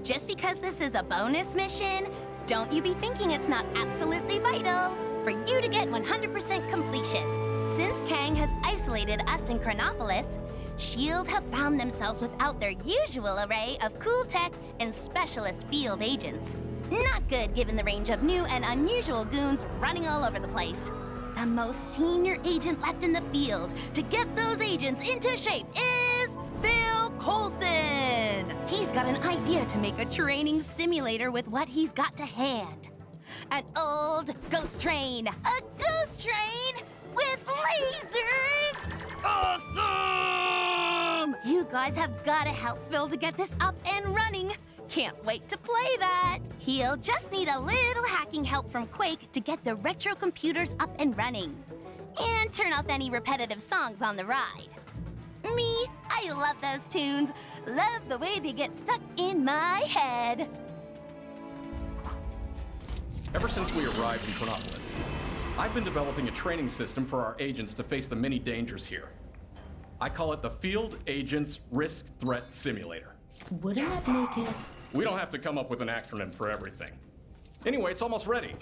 Just because this is a bonus mission, don't you be thinking it's not absolutely vital for you to get 100% completion. Since Kang has isolated us in Chronopolis, S.H.I.E.L.D. have found themselves without their usual array of cool tech and specialist field agents. Not good given the range of new and unusual goons running all over the place. The most senior agent left in the field to get those agents into shape is Phil Coulson. He's got an idea to make a training simulator with what he's got to hand. An old ghost train. A ghost train with lasers! Awesome! You guys have got to help Phil to get this up and running. Can't wait to play that. He'll just need a little hacking help from Quake to get the retro computers up and running. And turn off any repetitive songs on the ride. Me, I love those tunes. Love the way they get stuck in my head. Ever since we arrived in Chronopolis, I've been developing a training system for our agents to face the many dangers here. I call it the Field Agents Risk Threat Simulator. Wouldn't that make it? We don't have to come up with an acronym for everything. Anyway, it's almost ready.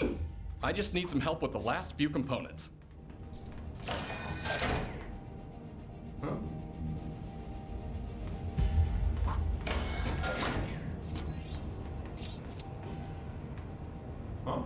I just need some help with the last few components. Huh? Huh?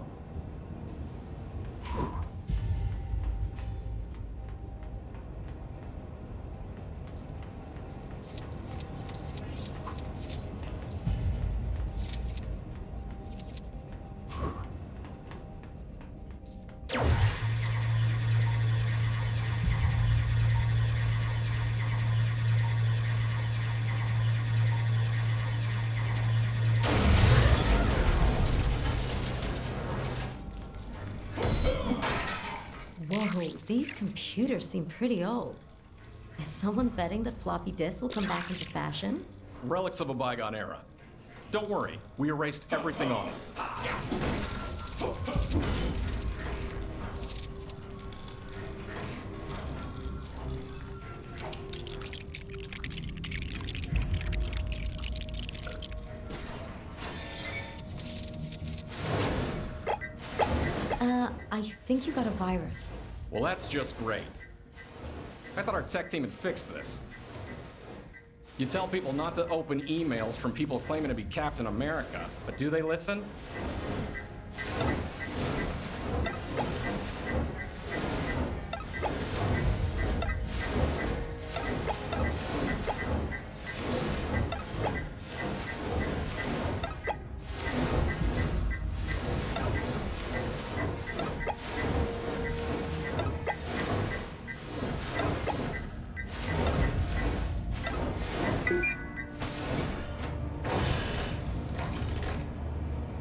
Whoa, these computers seem pretty old. Is someone betting that floppy disks will come back into fashion? Relics of a bygone era. Don't worry, we erased everything on them. I think you got a virus. Well, that's just great. I thought our tech team had fixed this. You tell people not to open emails from people claiming to be Captain America, but do they listen?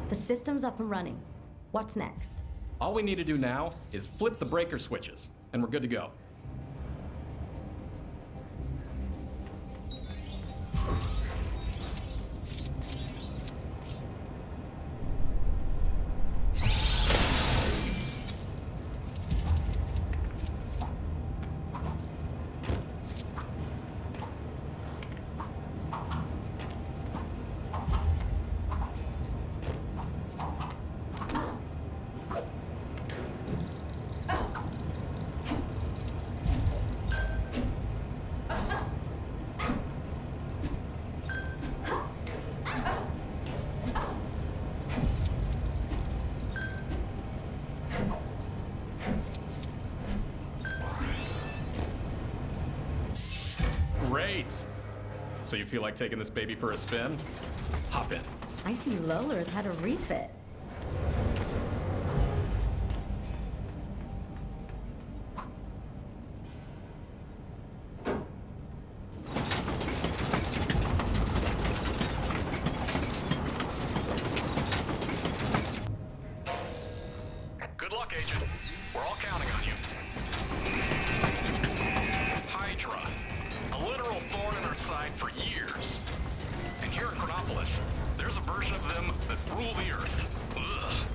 The system's up and running. What's next? All we need to do now is flip the breaker switches, and we're good to go. Great! So you feel like taking this baby for a spin? Hop in. I see Lowler's had a refit. Good luck, Agent. We're all counting on you. Hydra. A literal thorn in our side for years. And here in Chronopolis, there's a version of them that rule the Earth. Ugh.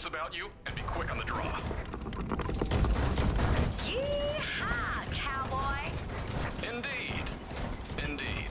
wits about you and be quick on the draw. Yee-haw, cowboy! Indeed. Indeed.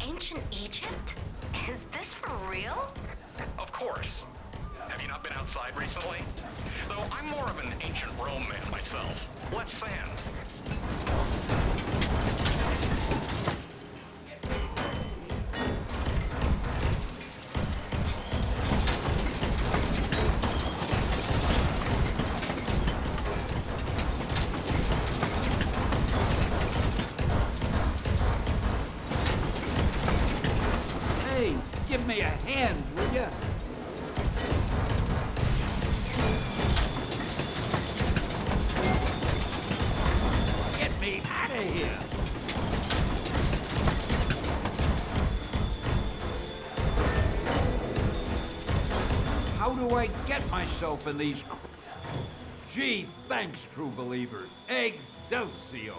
Ancient Egypt? Is this for real? Of course. Have you not been outside recently? Though I'm more of an ancient Rome man myself. Less sand. Hey, give me a hand, will ya? Get me out of here! How do I get myself in these... Gee, thanks, true believer. Excelsior!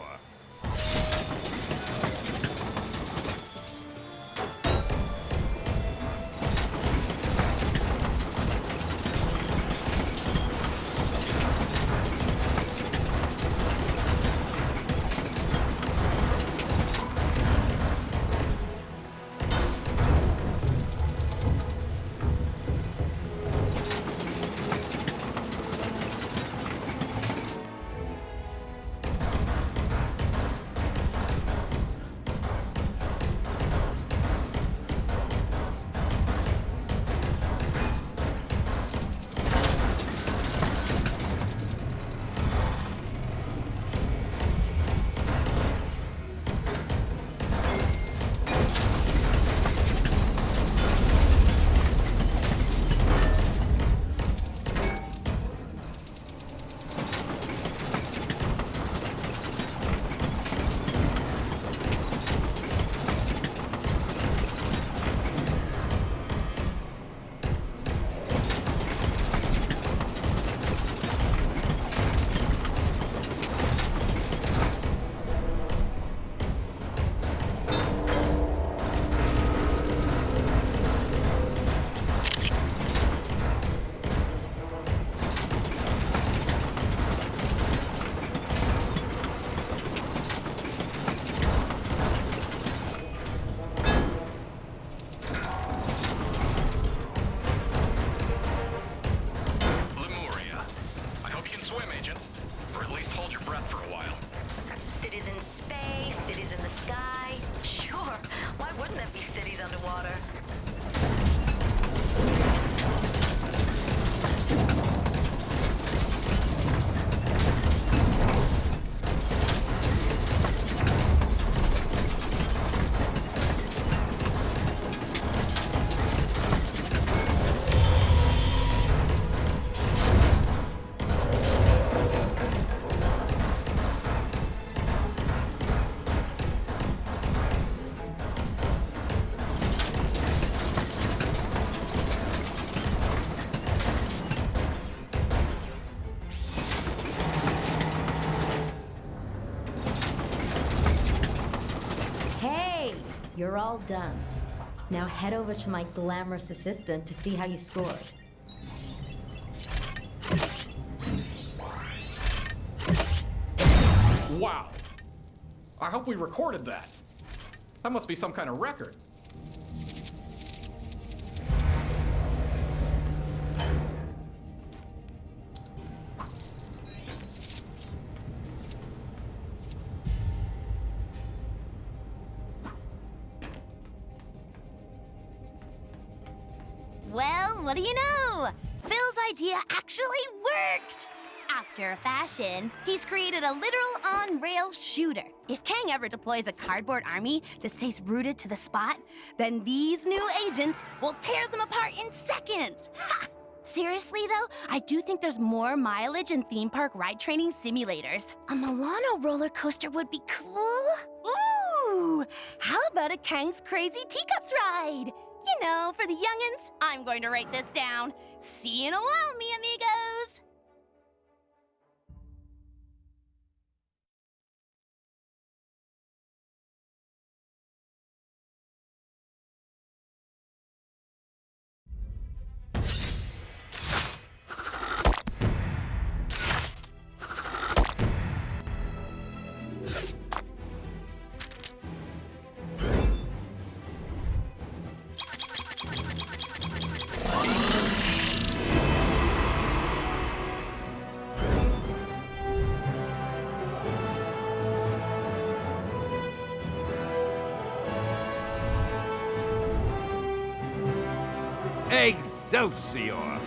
You're all done. Now head over to my glamorous assistant to see how you scored. Wow. I hope we recorded that. That must be some kind of record. Well, what do you know? Phil's idea actually worked! After a fashion, he's created a literal on-rails shooter. If Kang ever deploys a cardboard army that stays rooted to the spot, then these new agents will tear them apart in seconds! Ha! Seriously, though, I do think there's more mileage in theme park ride training simulators. A Milano roller coaster would be cool. Ooh! How about a Kang's Crazy Teacups ride? You know, for the youngins, I'm going to write this down. See you in a while, mi amigos! Excelsior!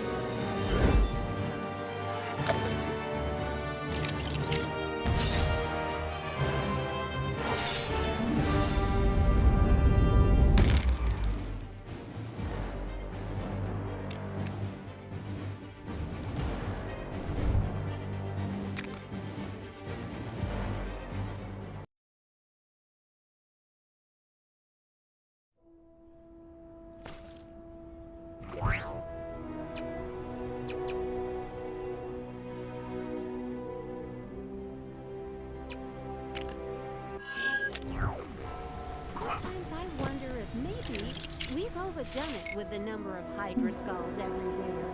Sometimes I wonder if maybe we've overdone it with the number of Hydra skulls everywhere.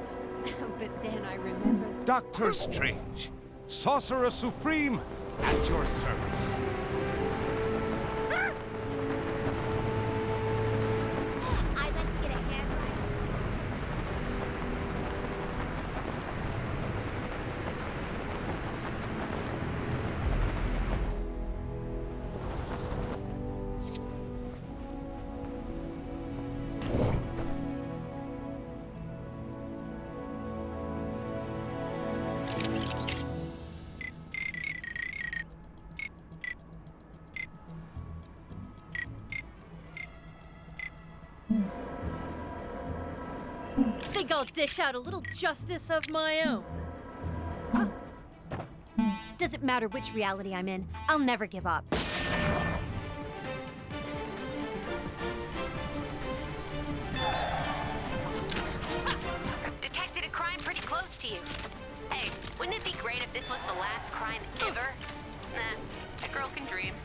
But then I remember... Doctor Strange, Sorcerer Supreme, at your service. I went to get a hair dryer. Think I'll dish out a little justice of my own. Doesn't matter which reality I'm in, I'll never give up. Detected a crime pretty close to you. Hey, wouldn't it be great if this was the last crime ever? Nah, a girl can dream.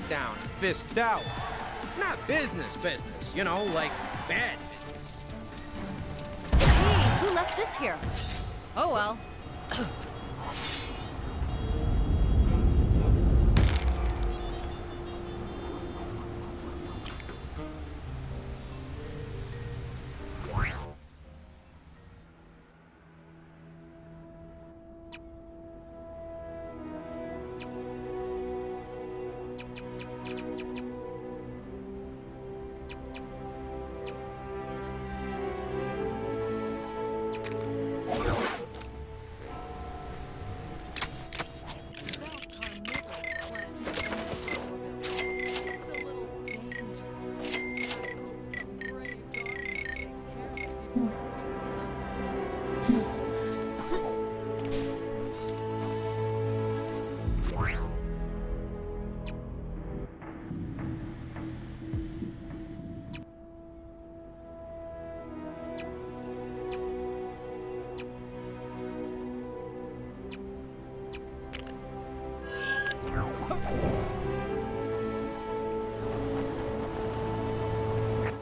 tracked down and fisked out. Not business, you know, like bad business. Hey, who left this here? Oh well.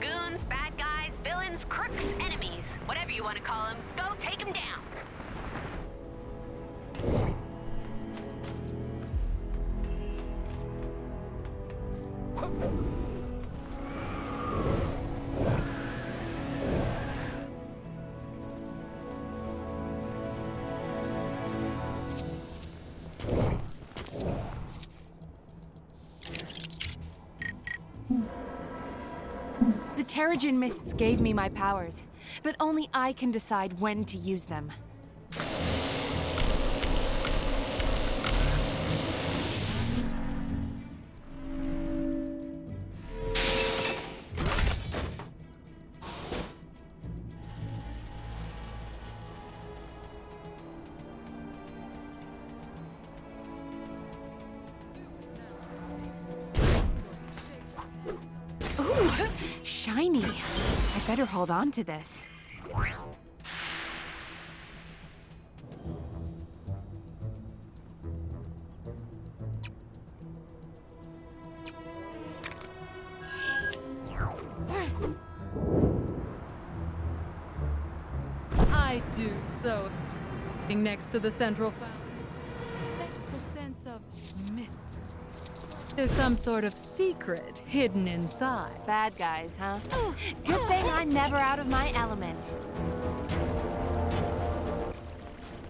Goons, bad guys, villains, crooks, enemies. Whatever you want to call them, go take them down. The Terrigen mists gave me my powers, but only I can decide when to use them. Ooh, shiny. I better hold on to this. I do so. Sitting next to the central fountain. That's the sense of mystery. There's some sort of secret hidden inside. Bad guys, huh? Oh, good thing I'm never out of my element.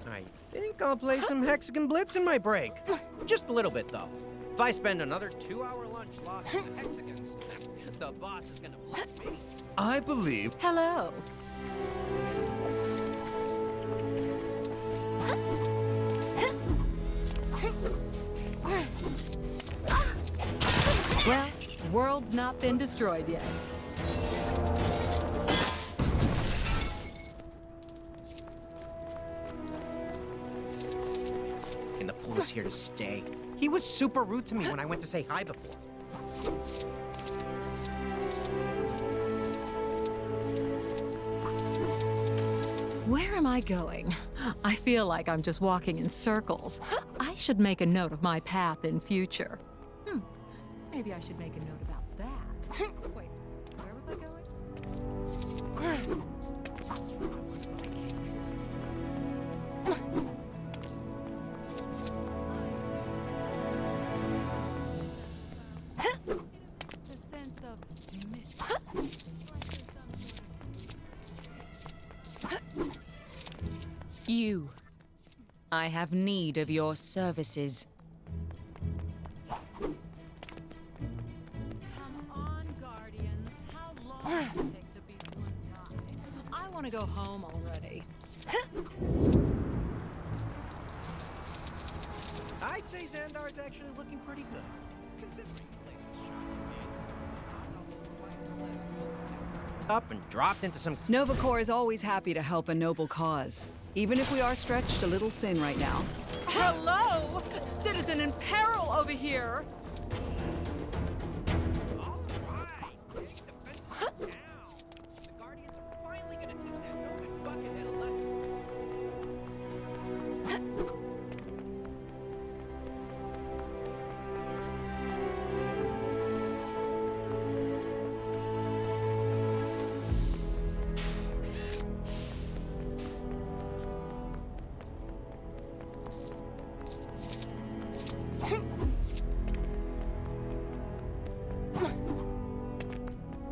I think I'll play some Hexagon Blitz in my break. Just a little bit, though. If I spend another 2-hour lunch lost in the Hexagons, the boss is gonna bless me. I believe... Hello. Well, world's not been destroyed yet. And the pool is here to stay. He was super rude to me when I went to say hi before. Where am I going? I feel like I'm just walking in circles. I should make a note of my path in future. Maybe I should make a note about that. Wait, where was I going? It's a sense of mystery. You. I have need of your services. I want to go home already. I'd say Xandar's actually looking pretty good, considering the place was shot up and dropped into some... Nova Corps is always happy to help a noble cause, even if we are stretched a little thin right now. Hello! Citizen in peril over here!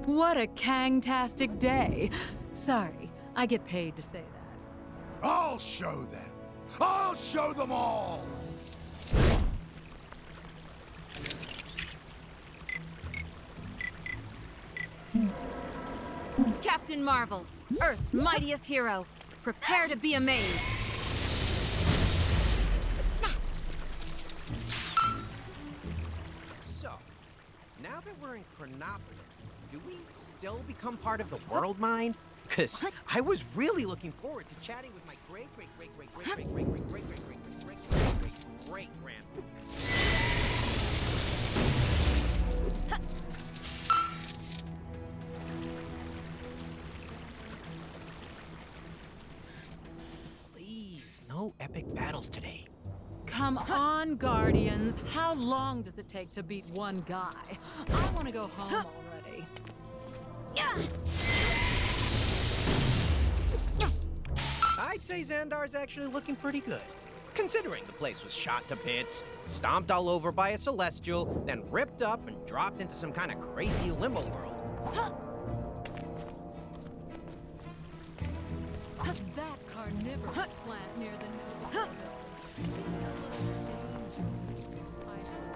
What a Kang-tastic day. Sorry, I get paid to say that. I'll show them. I'll show them all. Captain Marvel, Earth's mightiest hero. Prepare to be amazed. So, now that we're in Chronopolis, do we still become part of the world mind? Cause I was really looking forward to chatting with my great grandpa. Please, no epic battles today. Come on, Guardians. How long does it take to beat one guy? I want to go home already. I'd say Xandar's actually looking pretty good. Considering the place was shot to bits, stomped all over by a celestial, then ripped up and dropped into some kind of crazy limbo world. That carnivorous plant near the Knowhere.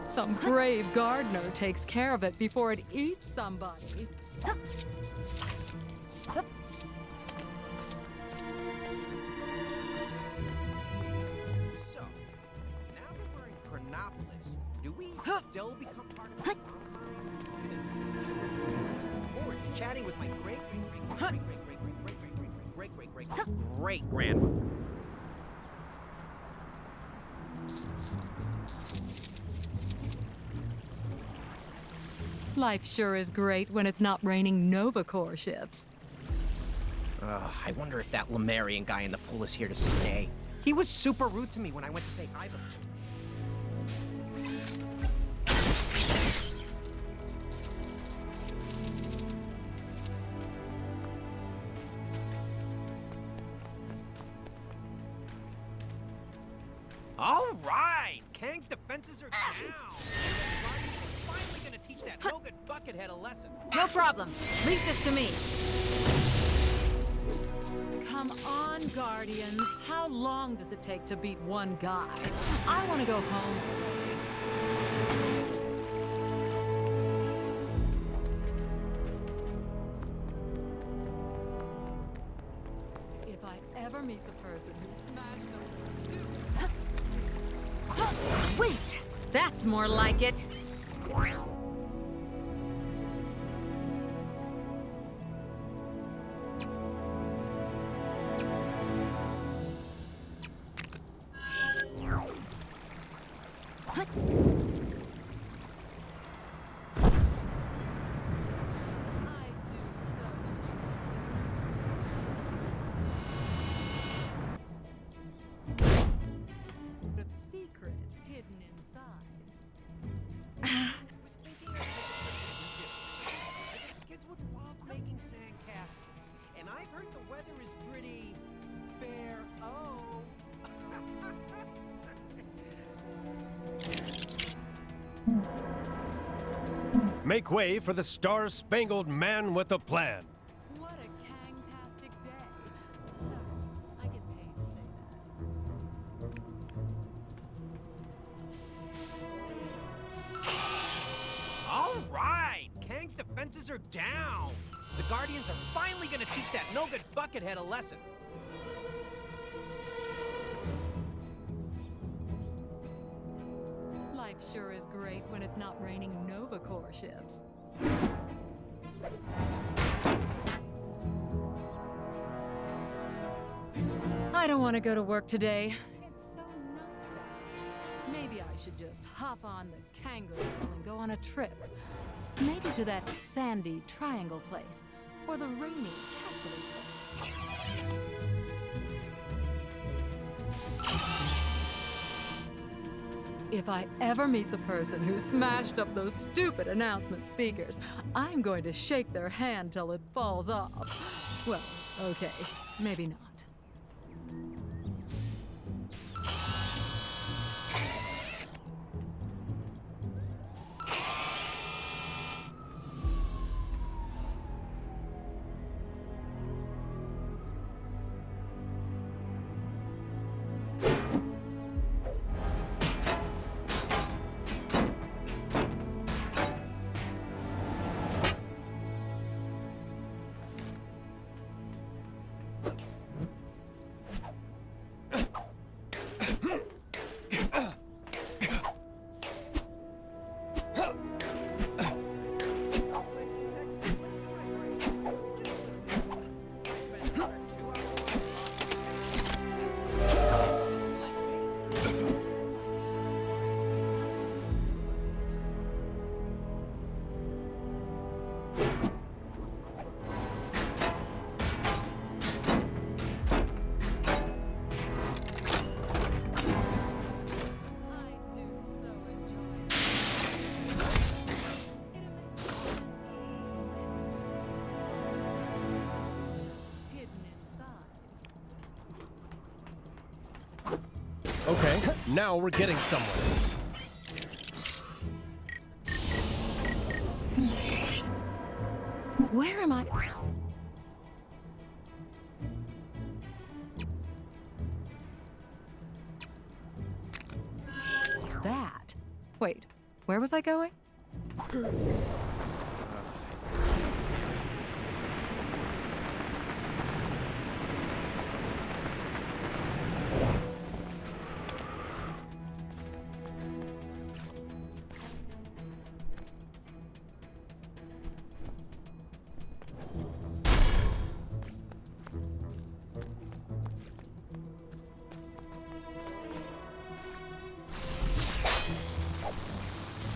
Some brave gardener takes care of it before it eats somebody. So, now that we're in Chronopolis, do we still become part of the world mind? Because I was really looking forward to chatting with my great grandma. Life sure is great when it's not raining Nova Corps ships. I wonder if that Lemurian guy in the pool is here to stay. He was super rude to me when I went to say hi to him. All right! Kang's defenses are down! We're finally gonna teach that no-good buckethead a lesson. No problem. Leave this to me. Come on, Guardians. How long does it take to beat one guy? I want to go home. If I ever meet the person who smashed up the stupid... Sweet! That's more like it. Secret hidden inside. I was thinking of kids would love making sandcastles, and I've heard the weather is pretty fair. Oh. Make way for the star-spangled man with a plan. What a Kang-tastic day. Sorry, I get paid to say that. All right! Kang's defenses are down! The Guardians are finally gonna teach that no-good buckethead a lesson. Life sure is great when it's not raining Nova Corps ships. I don't want to go to work today. It's so nice out. Maybe I should just hop on the kangaroo and go on a trip. Maybe to that sandy triangle place, or the rainy castle place. If I ever meet the person who smashed up those stupid announcement speakers, I'm going to shake their hand till it falls off. Well, okay, maybe not. Okay, now we're getting somewhere. Where am I? That. Wait, where was I going?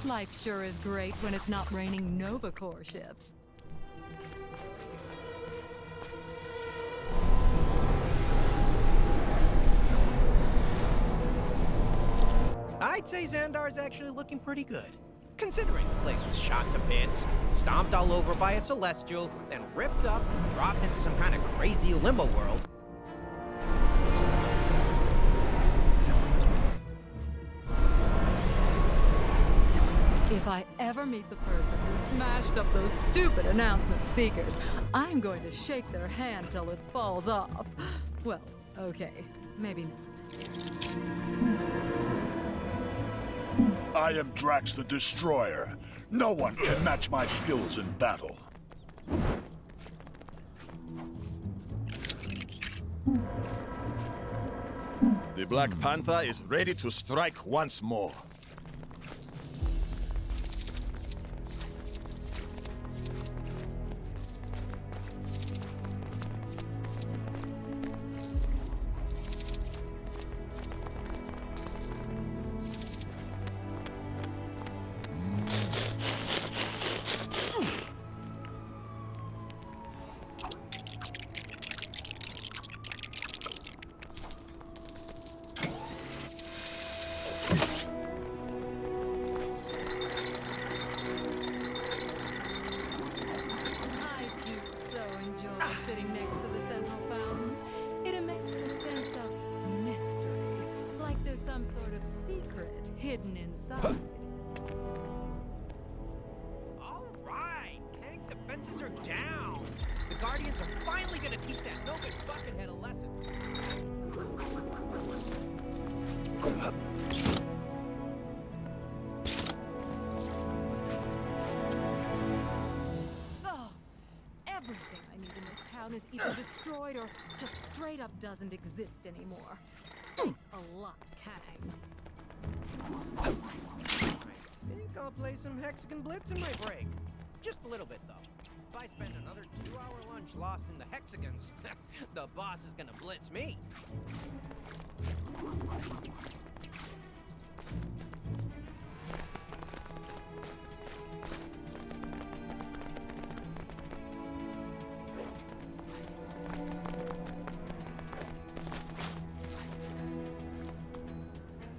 Life sure is great when it's not raining Nova Corps ships. I'd say Xandar's actually looking pretty good. Considering the place was shot to bits, stomped all over by a Celestial, then ripped up and dropped into some kind of crazy limbo world. If I ever meet the person who smashed up those stupid announcement speakers, I'm going to shake their hand till it falls off. Well, okay, maybe not. I am Drax the Destroyer. No one can match my skills in battle. The Black Panther is ready to strike once more. Sitting next to the central fountain. It emits a sense of mystery, like there's some sort of secret hidden inside. All right, Kang's defenses are down. The Guardians are finally gonna teach that no-good buckethead a lesson. Everything I need in this town is either destroyed or just straight up doesn't exist anymore. Thanks a lot, Kang. I think I'll play some Hexagon Blitz in my break. Just a little bit, though. If I spend another 2-hour lunch lost in the Hexagons, the boss is gonna blitz me.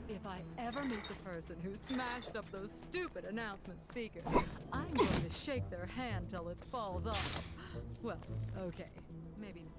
If I ever meet the person who smashed up those stupid announcement speakers, I'm going to shake their hand till it falls off. Well, okay, maybe not.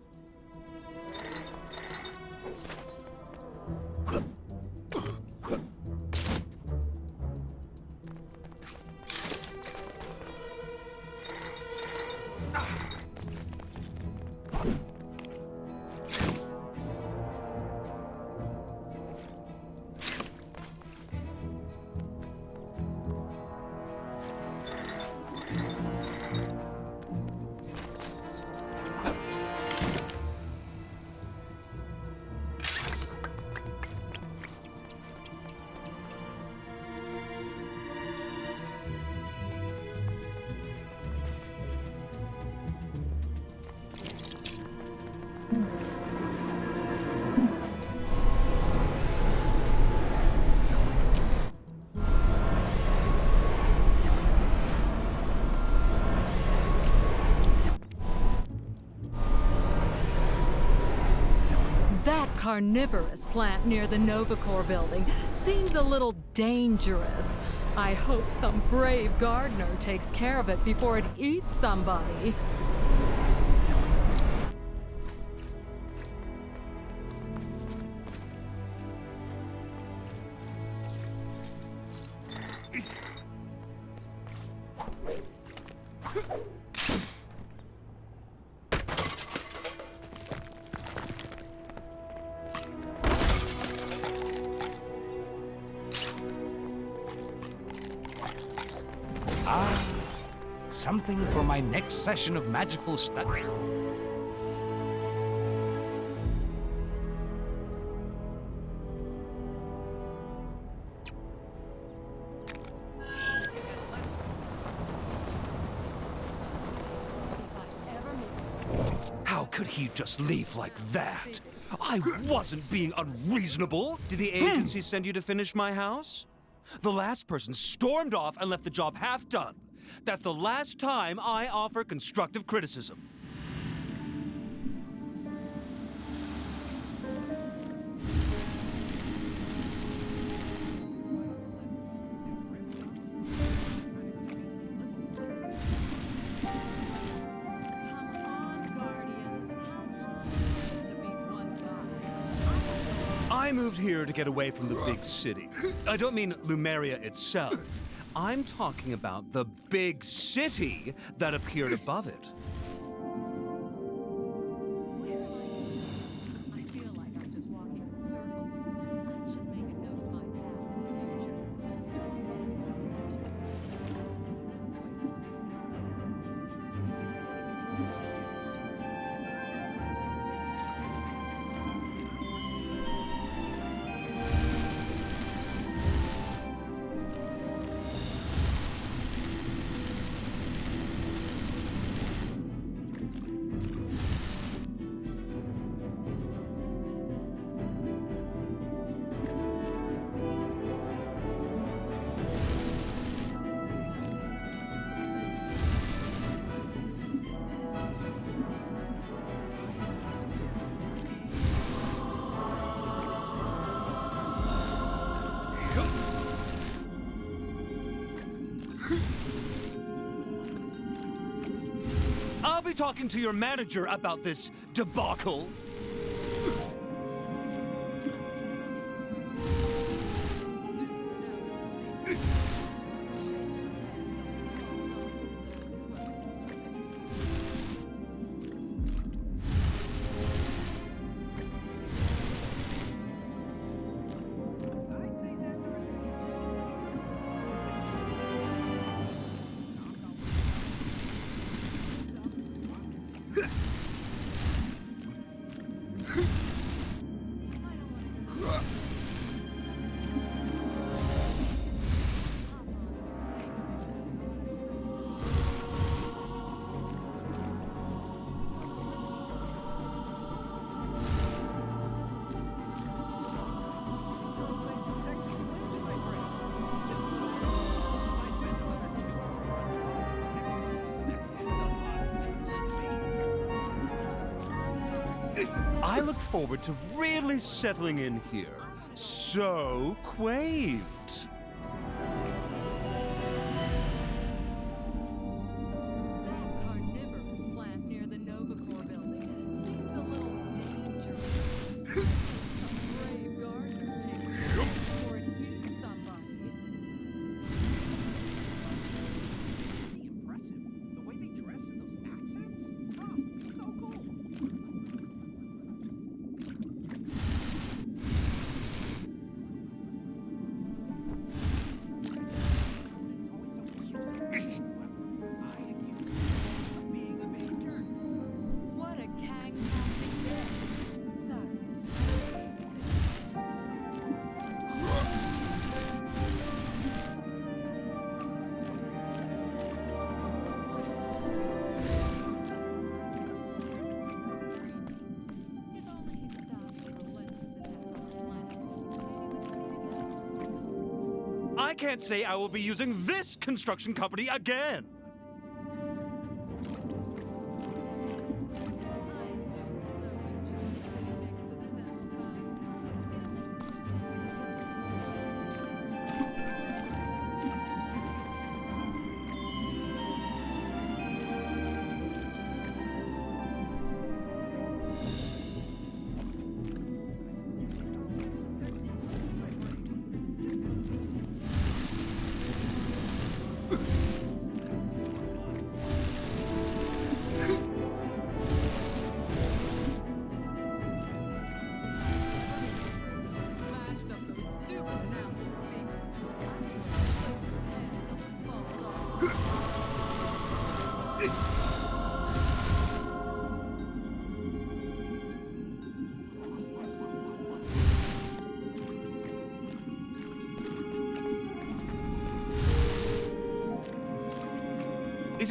carnivorous plant near the Novacore building seems a little dangerous. I hope some brave gardener takes care of it before it eats somebody. Something for my next session of magical study. How could he just leave like that? I wasn't being unreasonable. Did the agency send you to finish my house? The last person stormed off and left the job half done. That's the last time I offer constructive criticism. I moved here to get away from the big city. I don't mean Lumeria itself. I'm talking about the big city that appeared above it. I feel like I'm just walking in circles. I should make a note of my path in the future. I'll be talking to your manager about this debacle. I look forward to really settling in here. So quaint. That carnivorous plant near the Novacore building seems a little dangerous. Some brave gardener takes care of it before it eats somebody. Impressive. The way they dress and those accents. Oh, so cool. What a kang-tastic day. Sorry. I can't say I will be using this construction company again.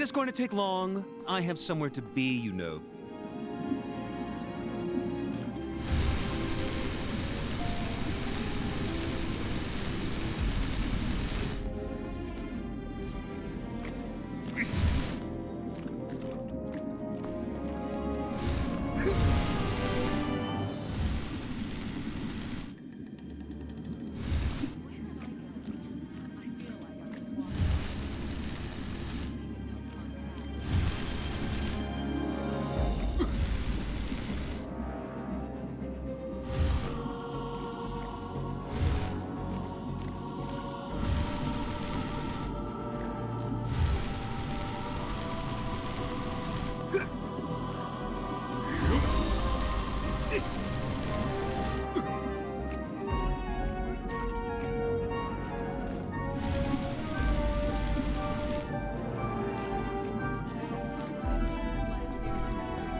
this going to take long? I have somewhere to be, you know.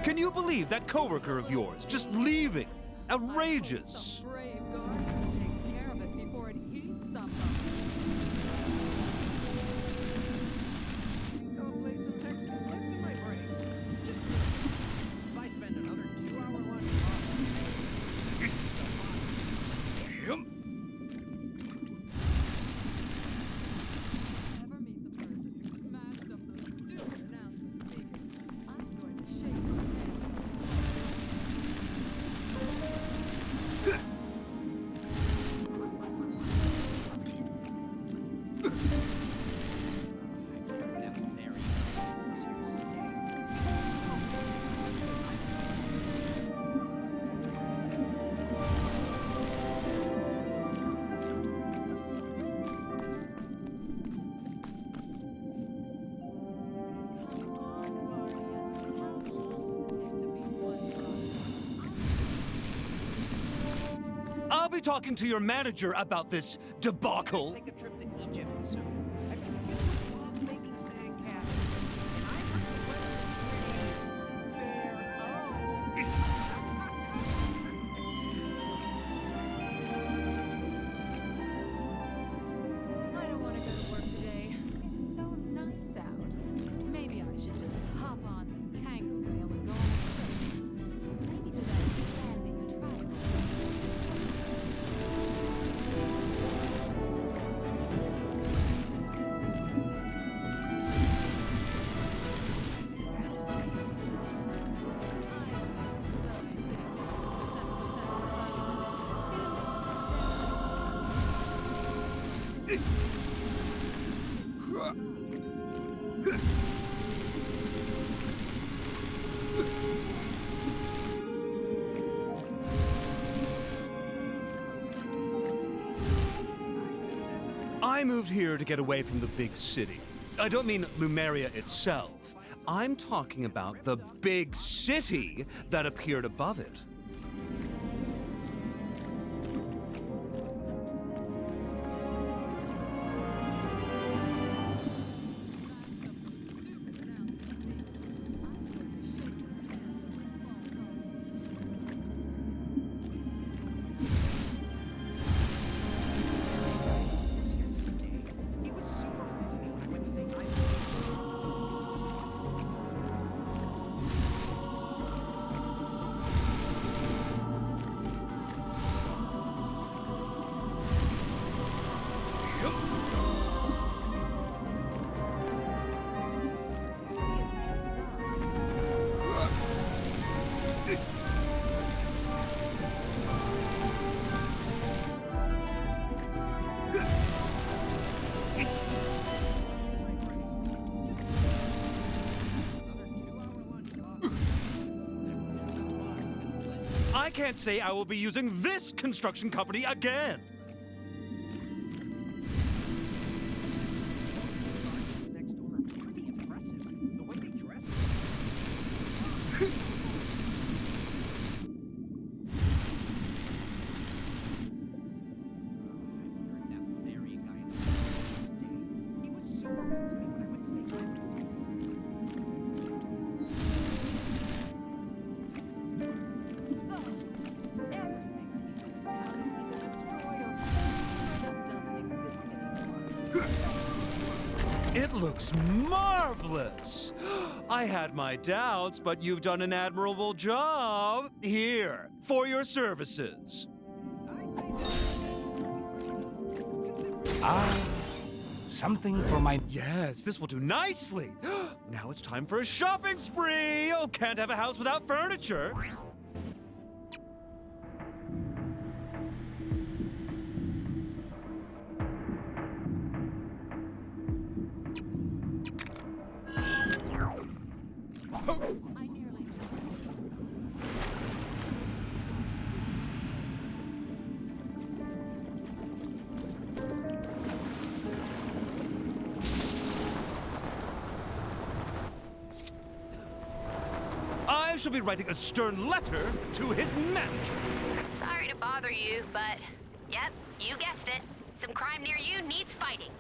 Can you believe that coworker of yours just leaving? Outrageous. Brave guardian takes care of it before it eats something. Go play some Mexican Blitz in my brain. If I spend another 2-hour lunch Ever meet the person who smashed up those stupid announcement speakers? I'm going to shake your hand. I'll be talking to your manager about this debacle. take a trip to Egypt soon. I bet the kids would love making sandcastles. And I heard the weather is pretty I don't want to go to work today. It's so nice out. Maybe I should just hop on the Kango rail and go on a trip. Maybe to that sandy triangle. I moved here to get away from the big city. I don't mean Lumeria itself. I'm talking about the big city that appeared above it. I can't say I will be using this construction company again. It looks marvelous! Marvelous! I had my doubts, but you've done an admirable job. Here, for your services. Something for my... Yes, this will do nicely. Now it's time for a shopping spree. Oh, can't have a house without furniture. I shall be writing a stern letter to his manager. Sorry to bother you, but yep, you guessed it. Some crime near you needs fighting.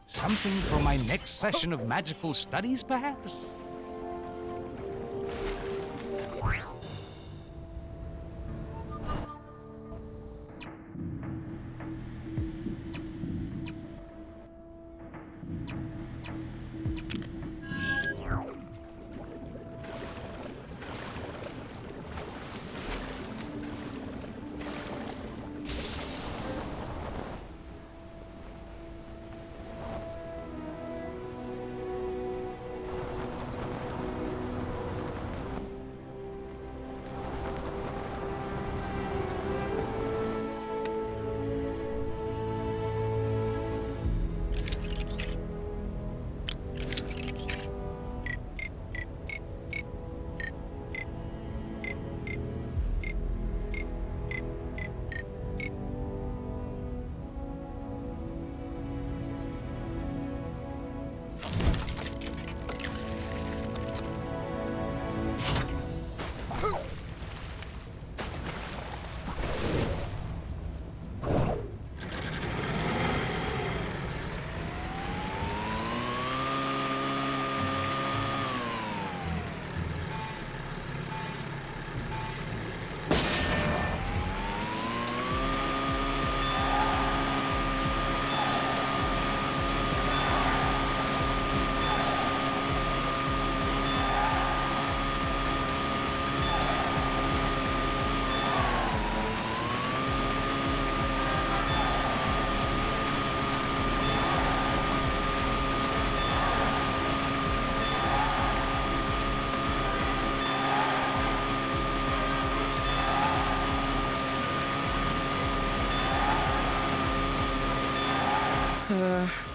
Something for my next session of magical studies, perhaps?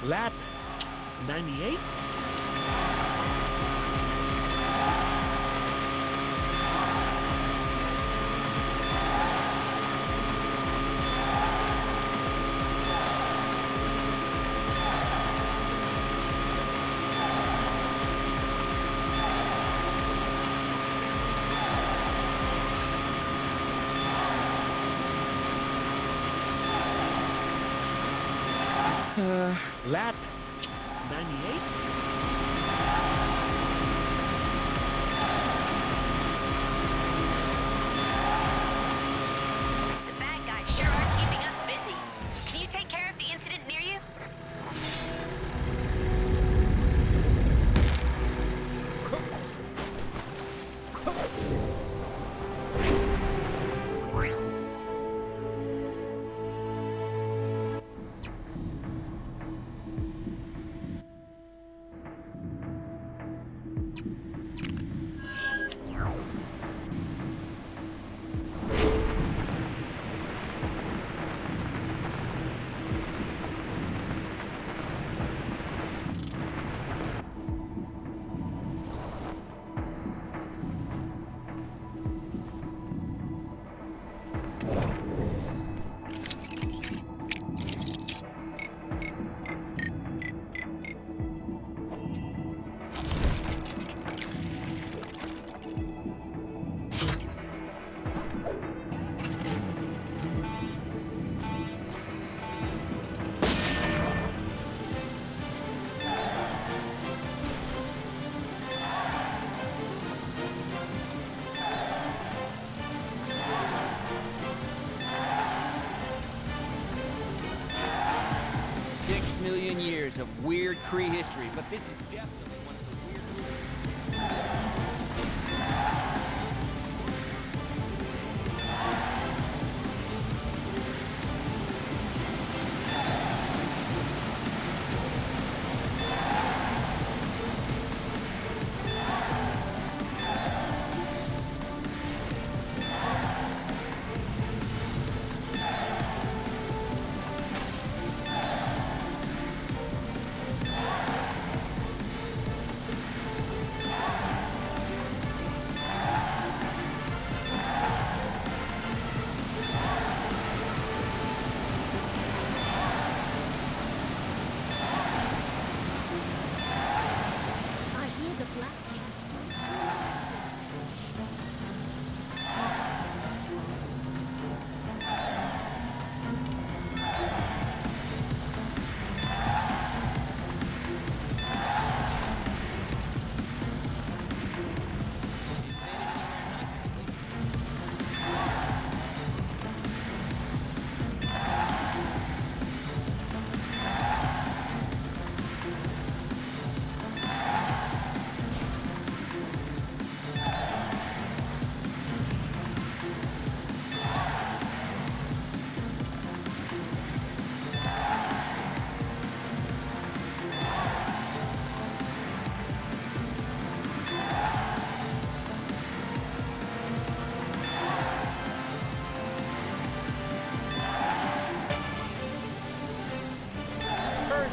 Lap 98? Lap 98? The bad guys sure are keeping us busy. Can you take care of the incident near you? Years of weird Kree history, but this is definitely one of the weird.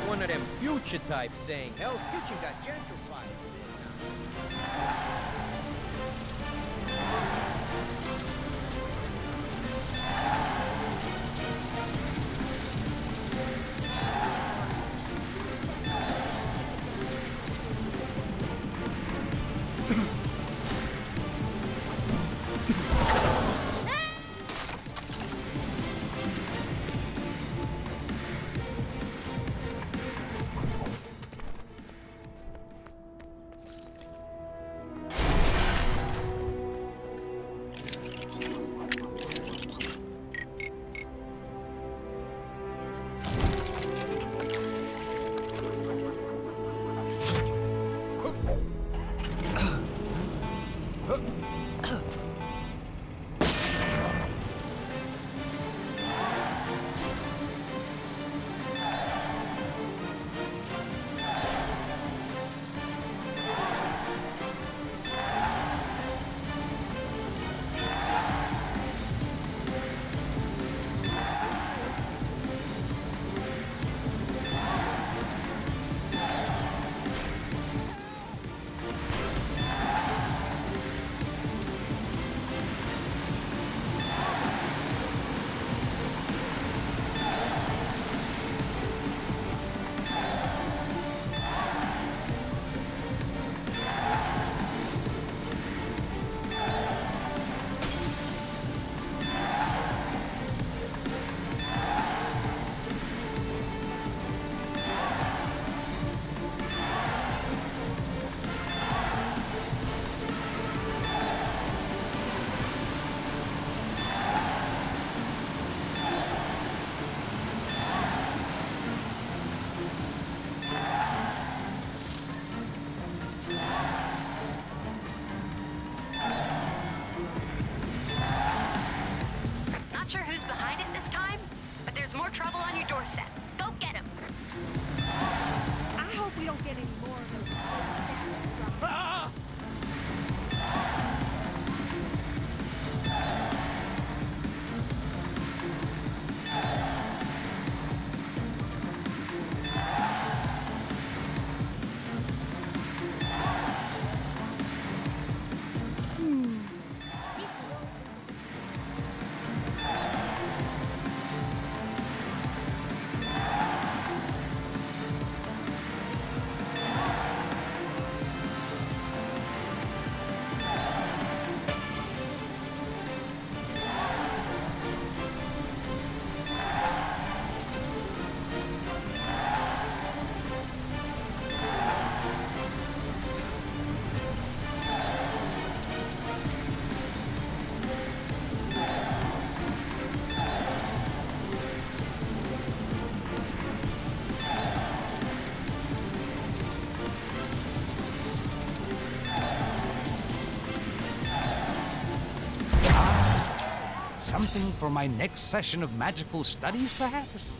One of them future types saying Hell's Kitchen got gentrified. trouble on your doorstep. Go get him. I hope we don't get any more of those. Ah! Something for my next session of magical studies, perhaps?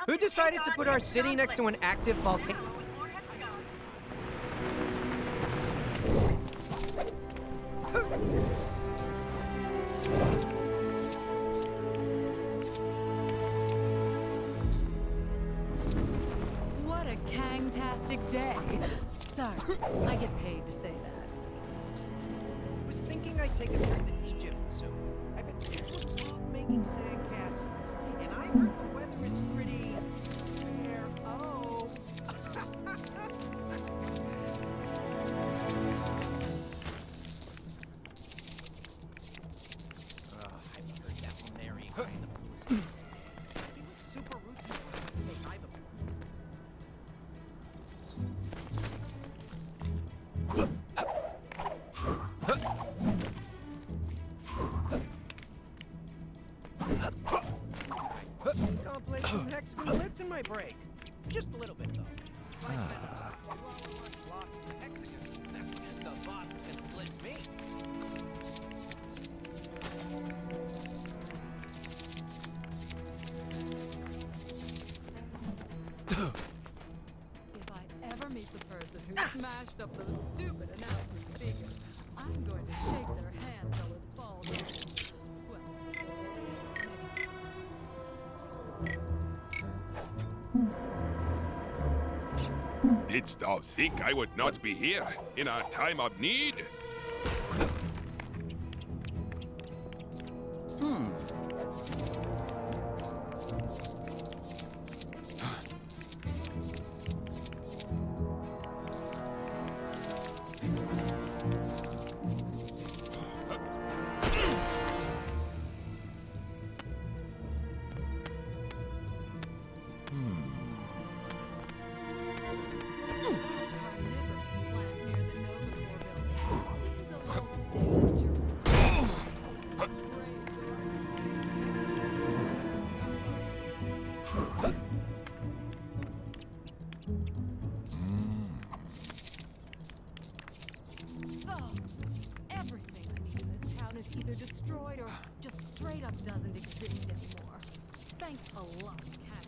Who decided to put our city next to an active volcano? What a Kang-tastic day. Sorry, I get paid to say that. I was thinking I'd take a trip to Egypt soon. I bet people love making sandcastles, and I heard the weather is pretty fair. Oh. I've heard that Larry guy in the pool is nice. He was super rude to me when I say hi before. Contemplate some hexagon lids in my break. Just a little bit, though. Hexagons. That's just the boss that can blitz me. If I ever meet the person who smashed up those stupid announcement speakers, I'm going to shake their hand till it falls off. Well, Didst thou think I would not be here in a time of need? everything I need in this town is either destroyed or just straight up doesn't exist anymore. Thanks a lot, Cat.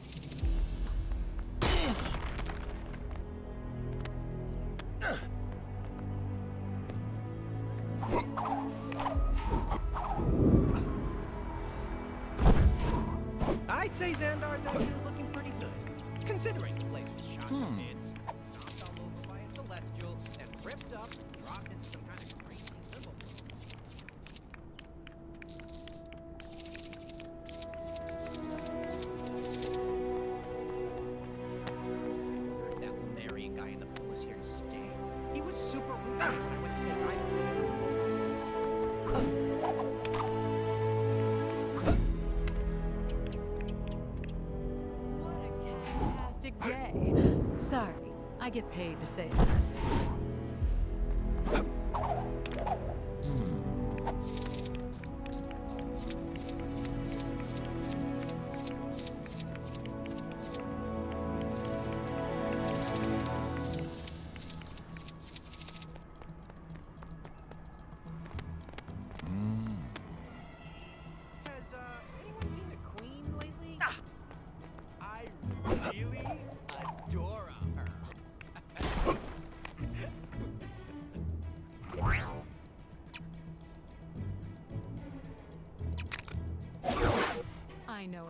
I'd say Xandar's actually looking pretty good, considering the place was shot to bits, stomped all over by a celestial, then ripped up and dropped into some kind of crazy limbo. I wonder if that Lunarian guy in the pool is here to stay. He was super rude when I went to say hi to him. Day. Sorry, I get paid to say that.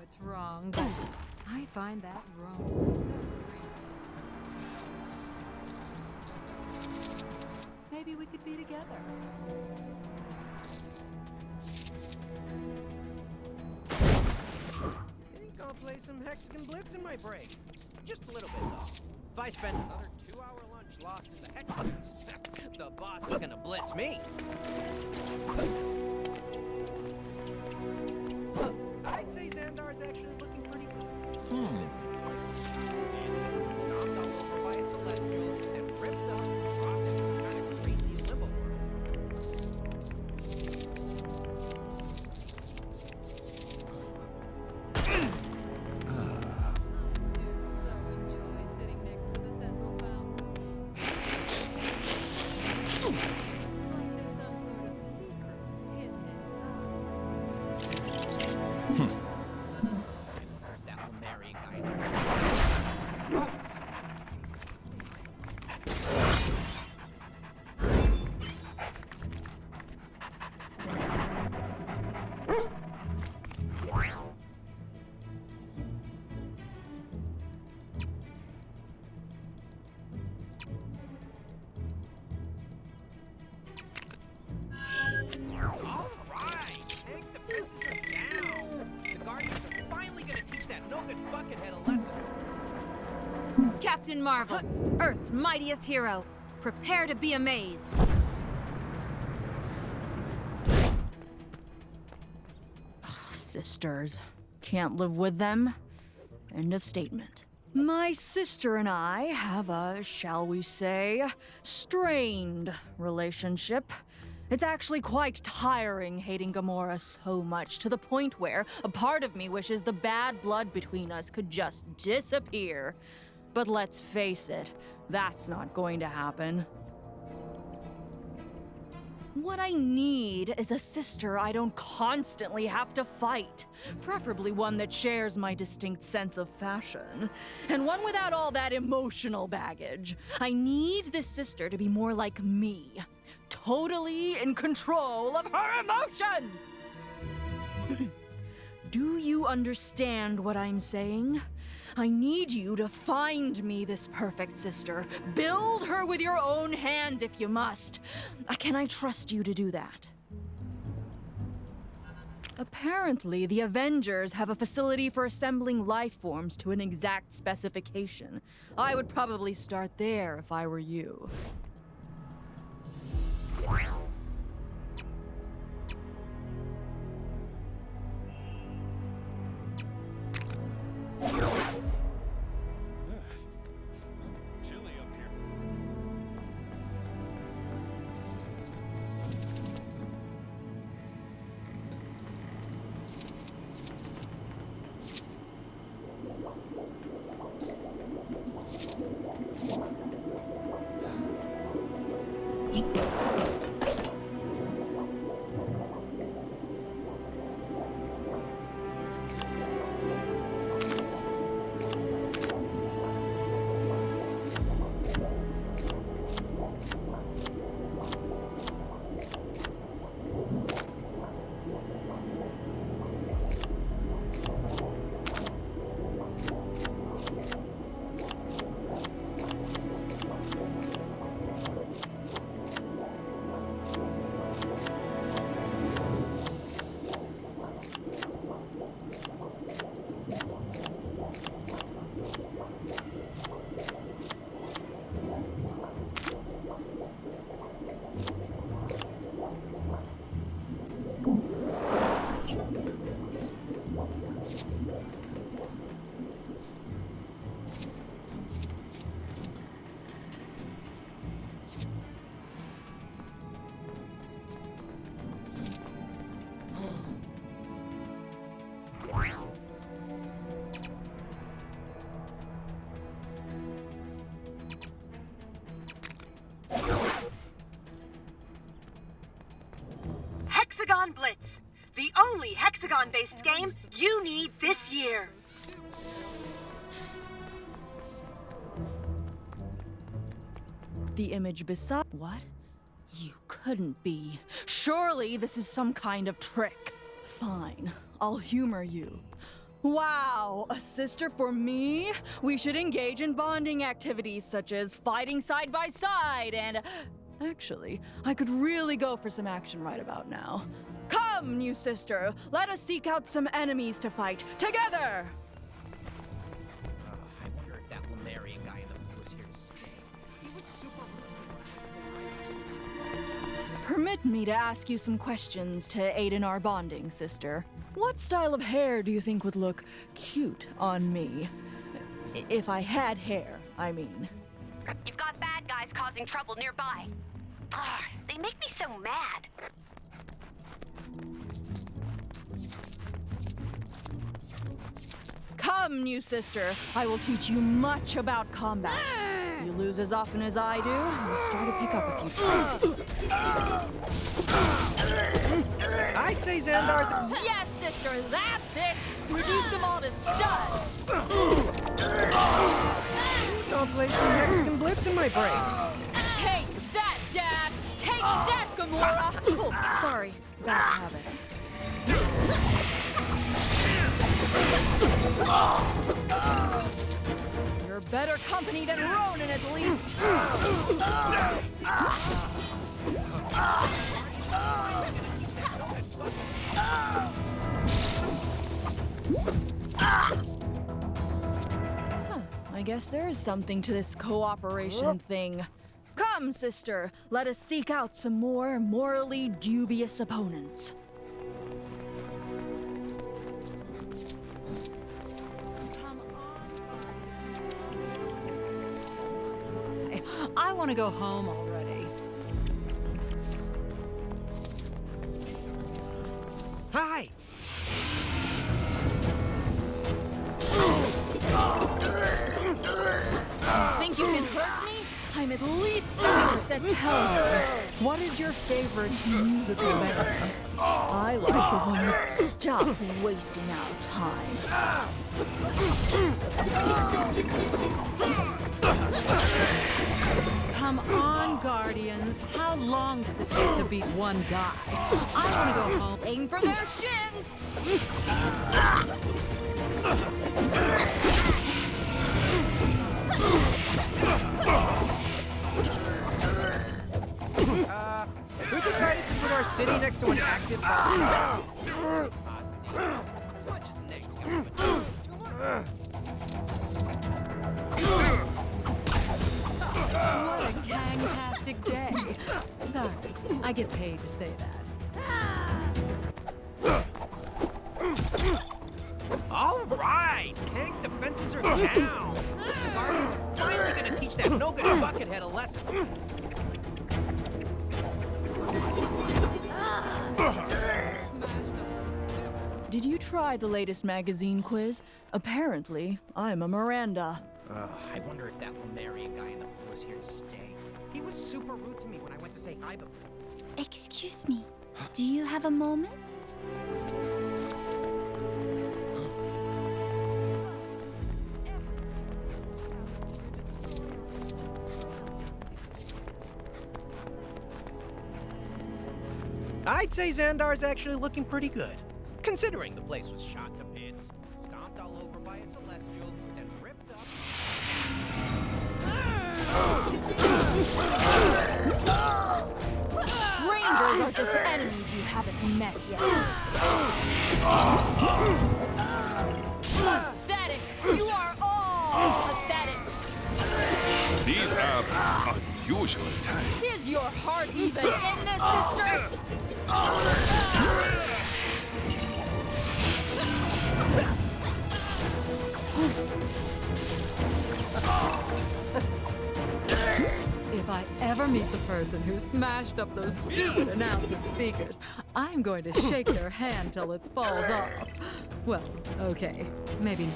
it's wrong, but I find that wrong so great. Maybe we could be together. Think I'll play some Hexagon Blitz in my break. Just a little bit, though. If I spend another 2-hour lunch lost in the Hexagons, the boss is gonna blitz me. I'd say Xandar's actually looking pretty good. Stomped all over by a celestial and ripped up and dropped in some kind of crazy limbo Captain Marvel, Earth's mightiest hero. Prepare to be amazed. Sisters. Can't live with them. End of statement. My sister and I have a, shall we say, strained relationship. It's actually quite tiring hating Gamora so much, to the point where a part of me wishes the bad blood between us could just disappear. But let's face it, that's not going to happen. What I need is a sister I don't constantly have to fight. Preferably one that shares my distinct sense of fashion. And one without all that emotional baggage. I need this sister to be more like me. Totally in control of her emotions! Do you understand what I'm saying? I need you to find me this perfect sister. Build her with your own hands if you must. Can I trust you to do that? Apparently, the Avengers have a facility for assembling life forms to an exact specification. I would probably start there if I were you. Chilly up here. Hexagon Blitz, the only Hexagon-based game you need this year. The image beside... What? You couldn't be. Surely this is some kind of trick. Fine, I'll humor you. Wow, a sister for me? We should engage in bonding activities such as fighting side by side and... Actually, I could really go for some action right about now. Come, new sister, let us seek out some enemies to fight together! I wonder if that Lemurian guy in the blue is here to stay. He was super rude. Permit me to ask you some questions to aid in our bonding, sister. What style of hair do you think would look cute on me? If I had hair, I mean. You've got bad guys causing trouble nearby. They make me so mad. Come, new sister. I will teach you much about combat. You lose as often as I do, you'll start to pick up a few tricks. I'd say Xandar's... Yes, sister, that's it! Reduce them all to studs! Don't play some Mexican Blitz in my brain. Take that, Dad! Take that, Gamora! Oh, sorry. Bad habit. You're better company than Ronan, at least. I guess there is something to this cooperation thing. Come, sister, let us seek out some more morally dubious opponents. I want to go home already. Hi! Think you can hurt me? I'm at least 70% talented. What is your favorite musical band? I like the one with Stop Wasting Our Time. Come on, Guardians. How long does it take to beat one guy? I want to go home. Aim for their shins! Who decided to put our city next to an active as much as Nick's What a gang-tastic day. Sorry, I get paid to say that. All right! Kang's defenses are down! The Guardians are finally gonna teach that no-good buckethead a lesson. Did you try the latest magazine quiz? Apparently, I'm a Miranda. I wonder if that Lemurian guy in the blue is here to stay. He was super rude to me when I went to say hi before. Excuse me, do you have a moment? I'd say Xandar's actually looking pretty good, considering the place was shot to bits, stomped all over by a celestial, then ripped up. Strangers are just enemies you haven't met yet. Pathetic! You are all pathetic! These are unusual times. Is your heart even in this, sister? If I ever meet the person who smashed up those stupid announcement speakers, I'm going to shake their hand till it falls off. Well, okay, maybe.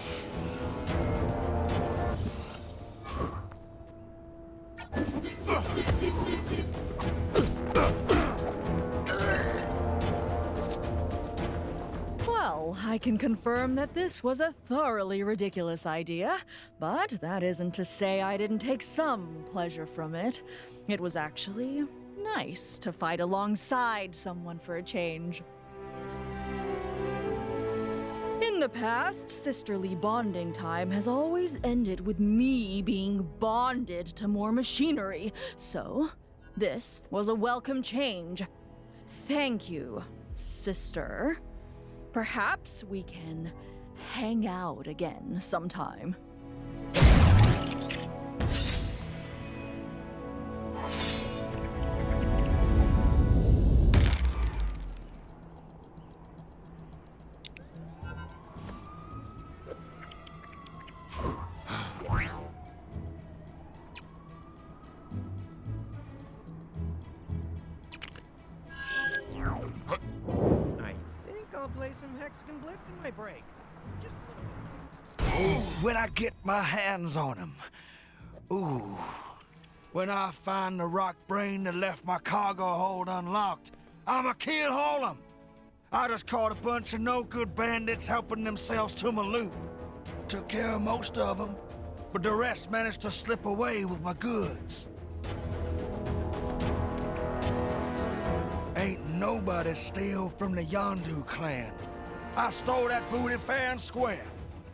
Well, I can confirm that this was a thoroughly ridiculous idea, but that isn't to say I didn't take some pleasure from it. It was actually nice to fight alongside someone for a change. In the the past, sisterly bonding time has always ended with me being bonded to more machinery. So, this was a welcome change. Thank you, sister. Perhaps we can hang out again sometime. Some hexagon blitz in my break. When I get my hands on him. Ooh. When I find the rock brain that left my cargo hold unlocked, I'ma kill all of them. I just caught a bunch of no-good bandits helping themselves to my loot. Took care of most of them, but the rest managed to slip away with my goods. Ain't nobody steal from the Yondu clan. I stole that booty fair and square.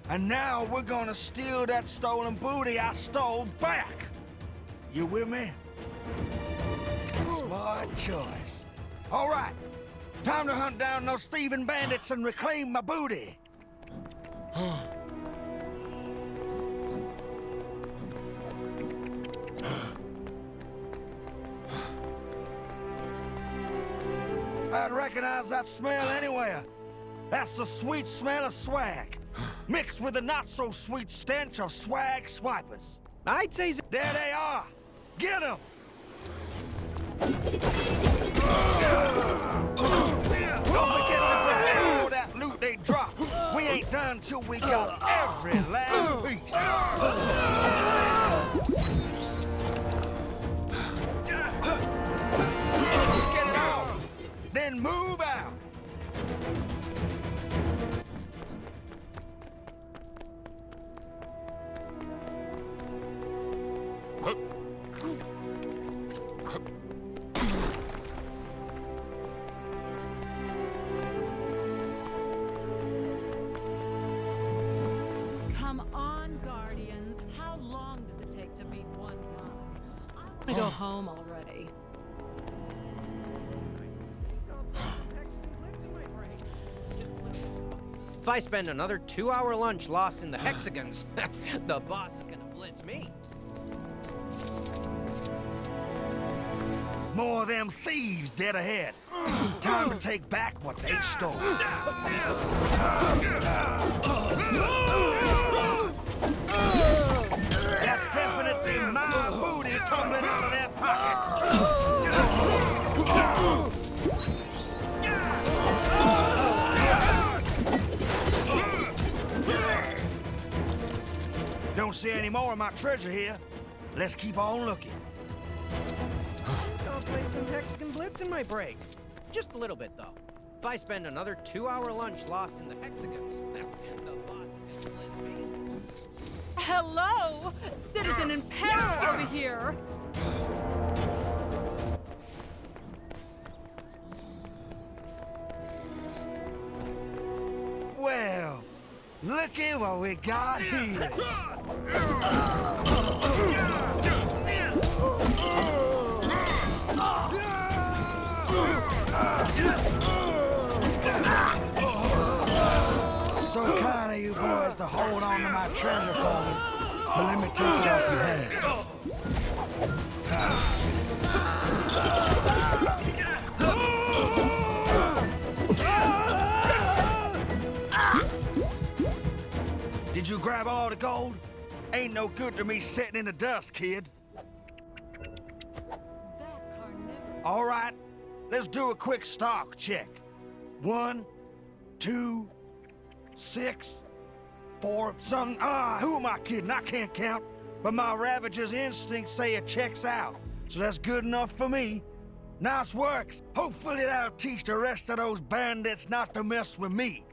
And now we're gonna steal that stolen booty I stole back. You with me? Smart choice. All right, time to hunt down those thieving bandits and reclaim my booty. I'd recognize that smell anywhere. That's the sweet smell of swag, mixed with the not-so-sweet stench of swag swipers. I'd say... There they are! Get them! Don't forget to prepare all that loot they dropped. We ain't done till we got every last piece. Get it out! Then move out! Come on, Guardians. How long does it take to meet one guy? I want to go home already. If I spend another 2-hour lunch lost in the hexagons, the boss is gonna blitz me. More of them thieves dead ahead. Time to take back what they stole. That's definitely my booty tumbling out of their pockets. Don't see any more of my treasure here. Let's keep on looking. I'll play some hexagon blitz in my break. Just a little bit, though. If I spend another 2-hour lunch lost in the hexagons, the boss is gonna blitz me. Hello, citizen in peril over here. Well, look at what we got here. So kind of you boys to hold on to my treasure for me, but let me take it off your hands. Did you grab all the gold? Ain't no good to me sitting in the dust, kid. All right, let's do a quick stock check. 1, 2, 6, 4, something. Who am I kidding? I can't count. But my Ravager's instincts say it checks out. So that's good enough for me. Nice work. Hopefully that'll teach the rest of those bandits not to mess with me.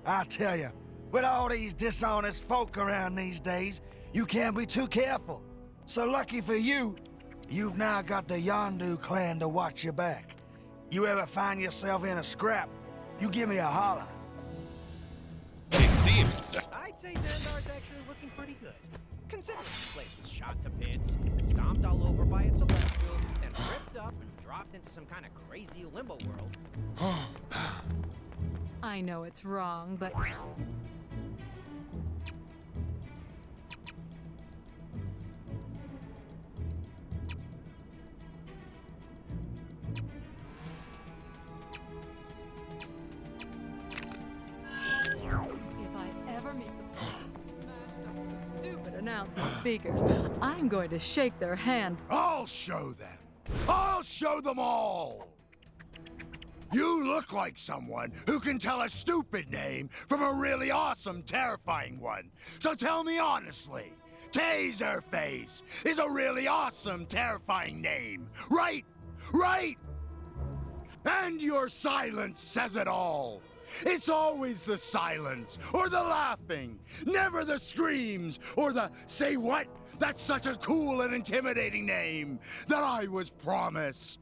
I tell you, with all these dishonest folk around these days, you can't be too careful. So lucky for you, you've now got the Yondu clan to watch your back. You ever find yourself in a scrap, you give me a holler. It's seems. I'd say Xandar's actually looking pretty good. Considering the place was shot to bits, stomped all over by a celestial, then ripped up and dropped into some kind of crazy limbo world. I know it's wrong, but... announcement speakers, I'm going to shake their hand. I'll show them. I'll show them all. You look like someone who can tell a stupid name from a really awesome, terrifying one. So tell me honestly, Taserface is a really awesome, terrifying name, right? Right? And your silence says it all. It's always the silence, or the laughing, never the screams, or the say what? That's such a cool and intimidating name that I was promised.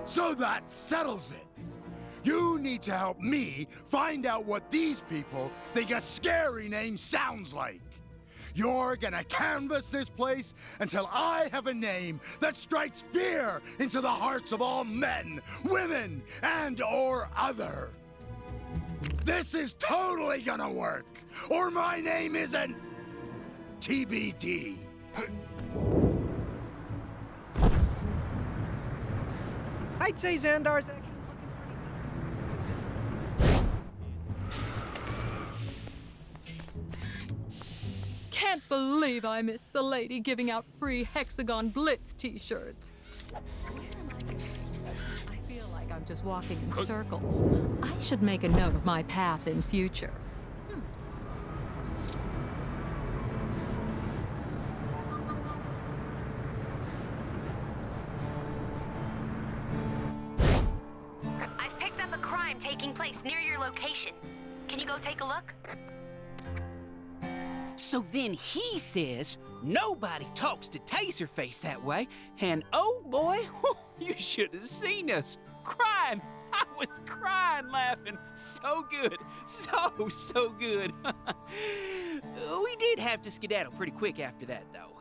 So that settles it. You need to help me find out what these people think a scary name sounds like. You're gonna canvass this place until I have a name that strikes fear into the hearts of all men, women, and or other. This is totally gonna work, or my name isn't TBD. I'd say Xandar's actually Can't believe I missed the lady giving out free Hexagon Blitz t-shirts. I feel like I'm just walking in circles. I should make a note of my path in future. I've picked up a crime taking place near your location. Can you go take a look? So then he says nobody talks to Taserface that way, and oh boy, you should have seen us crying. I was crying laughing. So good. So good. We did have to skedaddle pretty quick after that, though.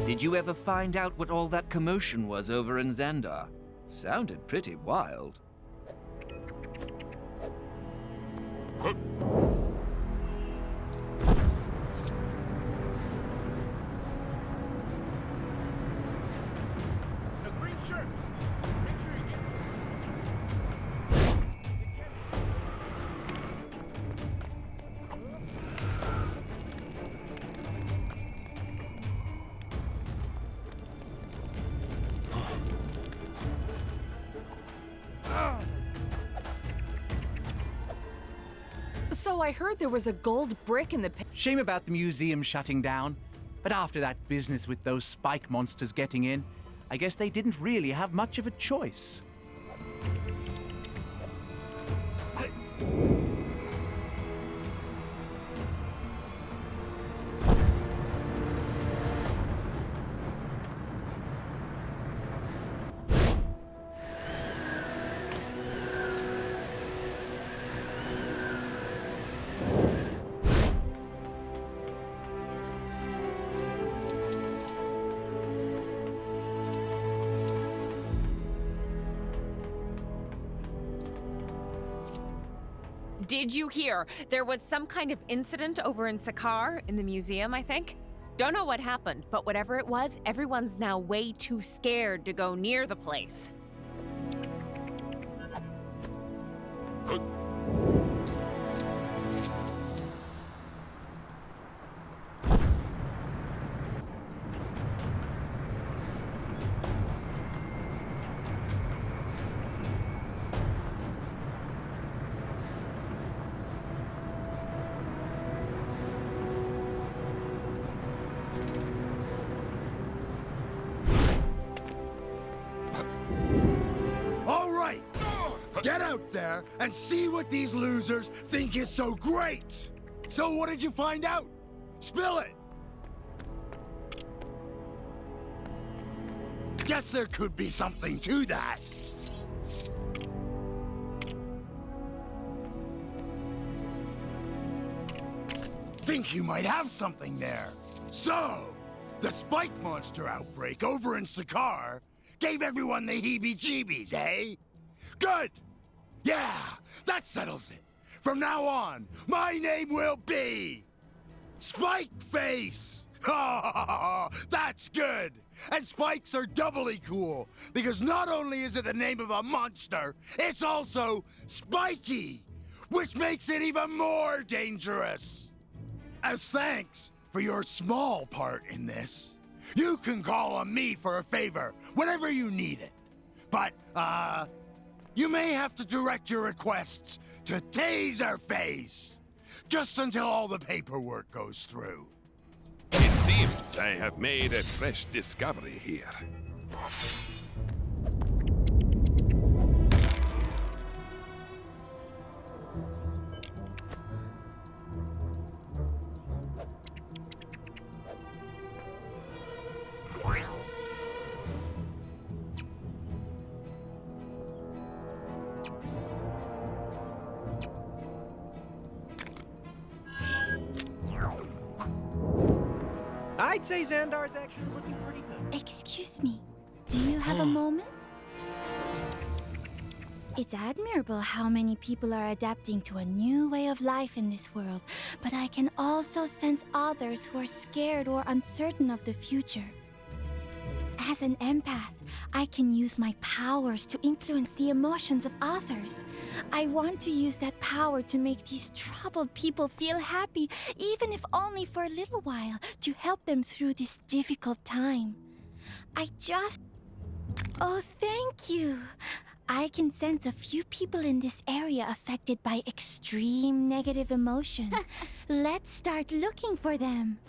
Did you ever find out what all that commotion was over in Xandar? Sounded pretty wild. A green shirt. Make sure you get... So I heard there was a gold brick in the Shame about the museum shutting down. But after that business with those spike monsters getting in, I guess they didn't really have much of a choice. Did you hear? There was some kind of incident over in Sakar, in the museum, I think. Don't know what happened, but whatever it was, everyone's now way too scared to go near the place. Get out there and see what these losers think is so great! So what did you find out? Spill it! Guess there could be something to that. Think you might have something there. So, the spike monster outbreak over in Sakar gave everyone the heebie-jeebies, eh? Good! Yeah, that settles it. From now on, my name will be... Spike Face! That's good! And spikes are doubly cool, because not only is it the name of a monster, it's also spiky, which makes it even more dangerous. As thanks for your small part in this, you can call on me for a favor whenever you need it. But, you may have to direct your requests to Taserface, just until all the paperwork goes through. It seems I have made a fresh discovery here. I'd say Xandar's actually looking pretty good. Excuse me, do you have a moment? It's admirable how many people are adapting to a new way of life in this world, but I can also sense others who are scared or uncertain of the future. As an empath, I can use my powers to influence the emotions of others. I want to use that power to make these troubled people feel happy, even if only for a little while, to help them through this difficult time. Oh, thank you. I can sense a few people in this area affected by extreme negative emotion. Let's start looking for them.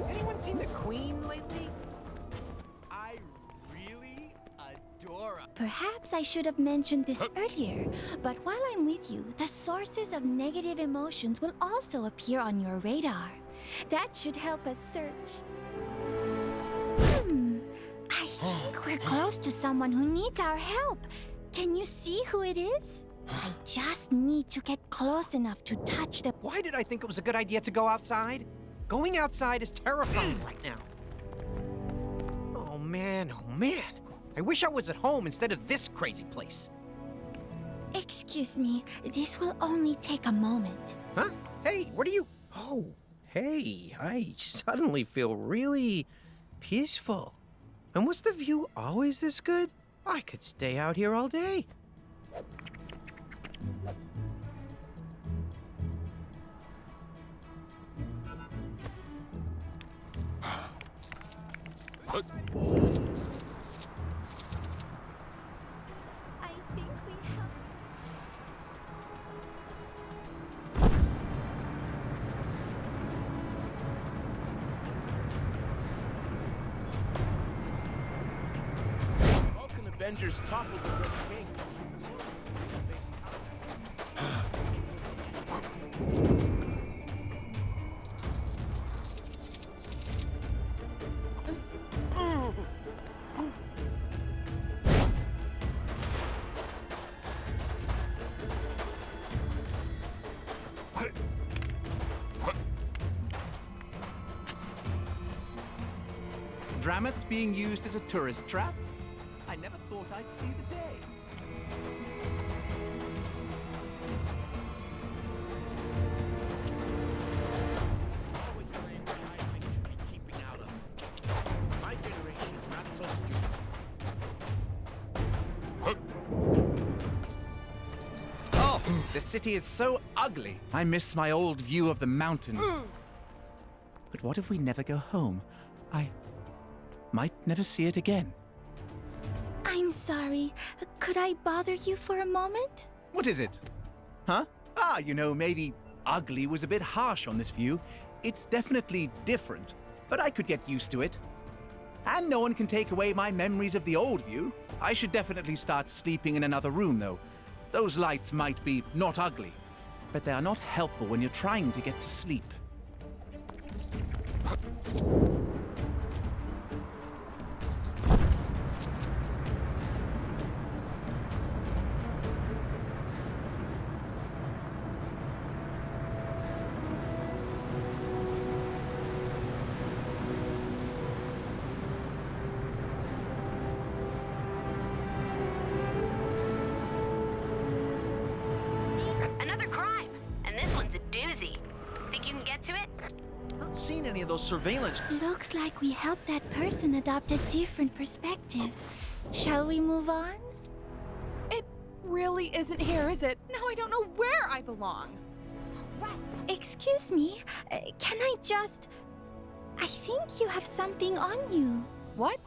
Anyone seen the Queen lately? I really adore her. Perhaps I should have mentioned this earlier, but while I'm with you, the sources of negative emotions will also appear on your radar. That should help us search. I think we're close to someone who needs our help. Can you see who it is? I just need to get close enough to touch the... Why did I think it was a good idea to go outside? Going outside is terrifying right now. Oh man, oh man. I wish I was at home instead of this crazy place. Excuse me, this will only take a moment. Huh? Hey, what are you... Oh, hey, I suddenly feel really peaceful. And was the view always this good? I could stay out here all day. Avengers toppled the Red King. Dramath's being used as a tourist trap? I never thought I'd see the day. Always claimed that I should be keeping out of. My generation, not so stupid. Oh, the city is so ugly. I miss my old view of the mountains. But what if we never go home? I might never see it again. I'm sorry. Could I bother you for a moment? What is it? Huh? Ah, you know, maybe ugly was a bit harsh on this view. It's definitely different, but I could get used to it. And no one can take away my memories of the old view. I should definitely start sleeping in another room, though. Those lights might be not ugly, but they are not helpful when you're trying to get to sleep. Another crime, and this one's a doozy. Think you can get to it? Not seen any of those surveillance. Looks like we helped that person adopt a different perspective. Shall we move on? It really isn't here, is it? Now I don't know where I belong. Excuse me, can I just... I think you have something on you. What?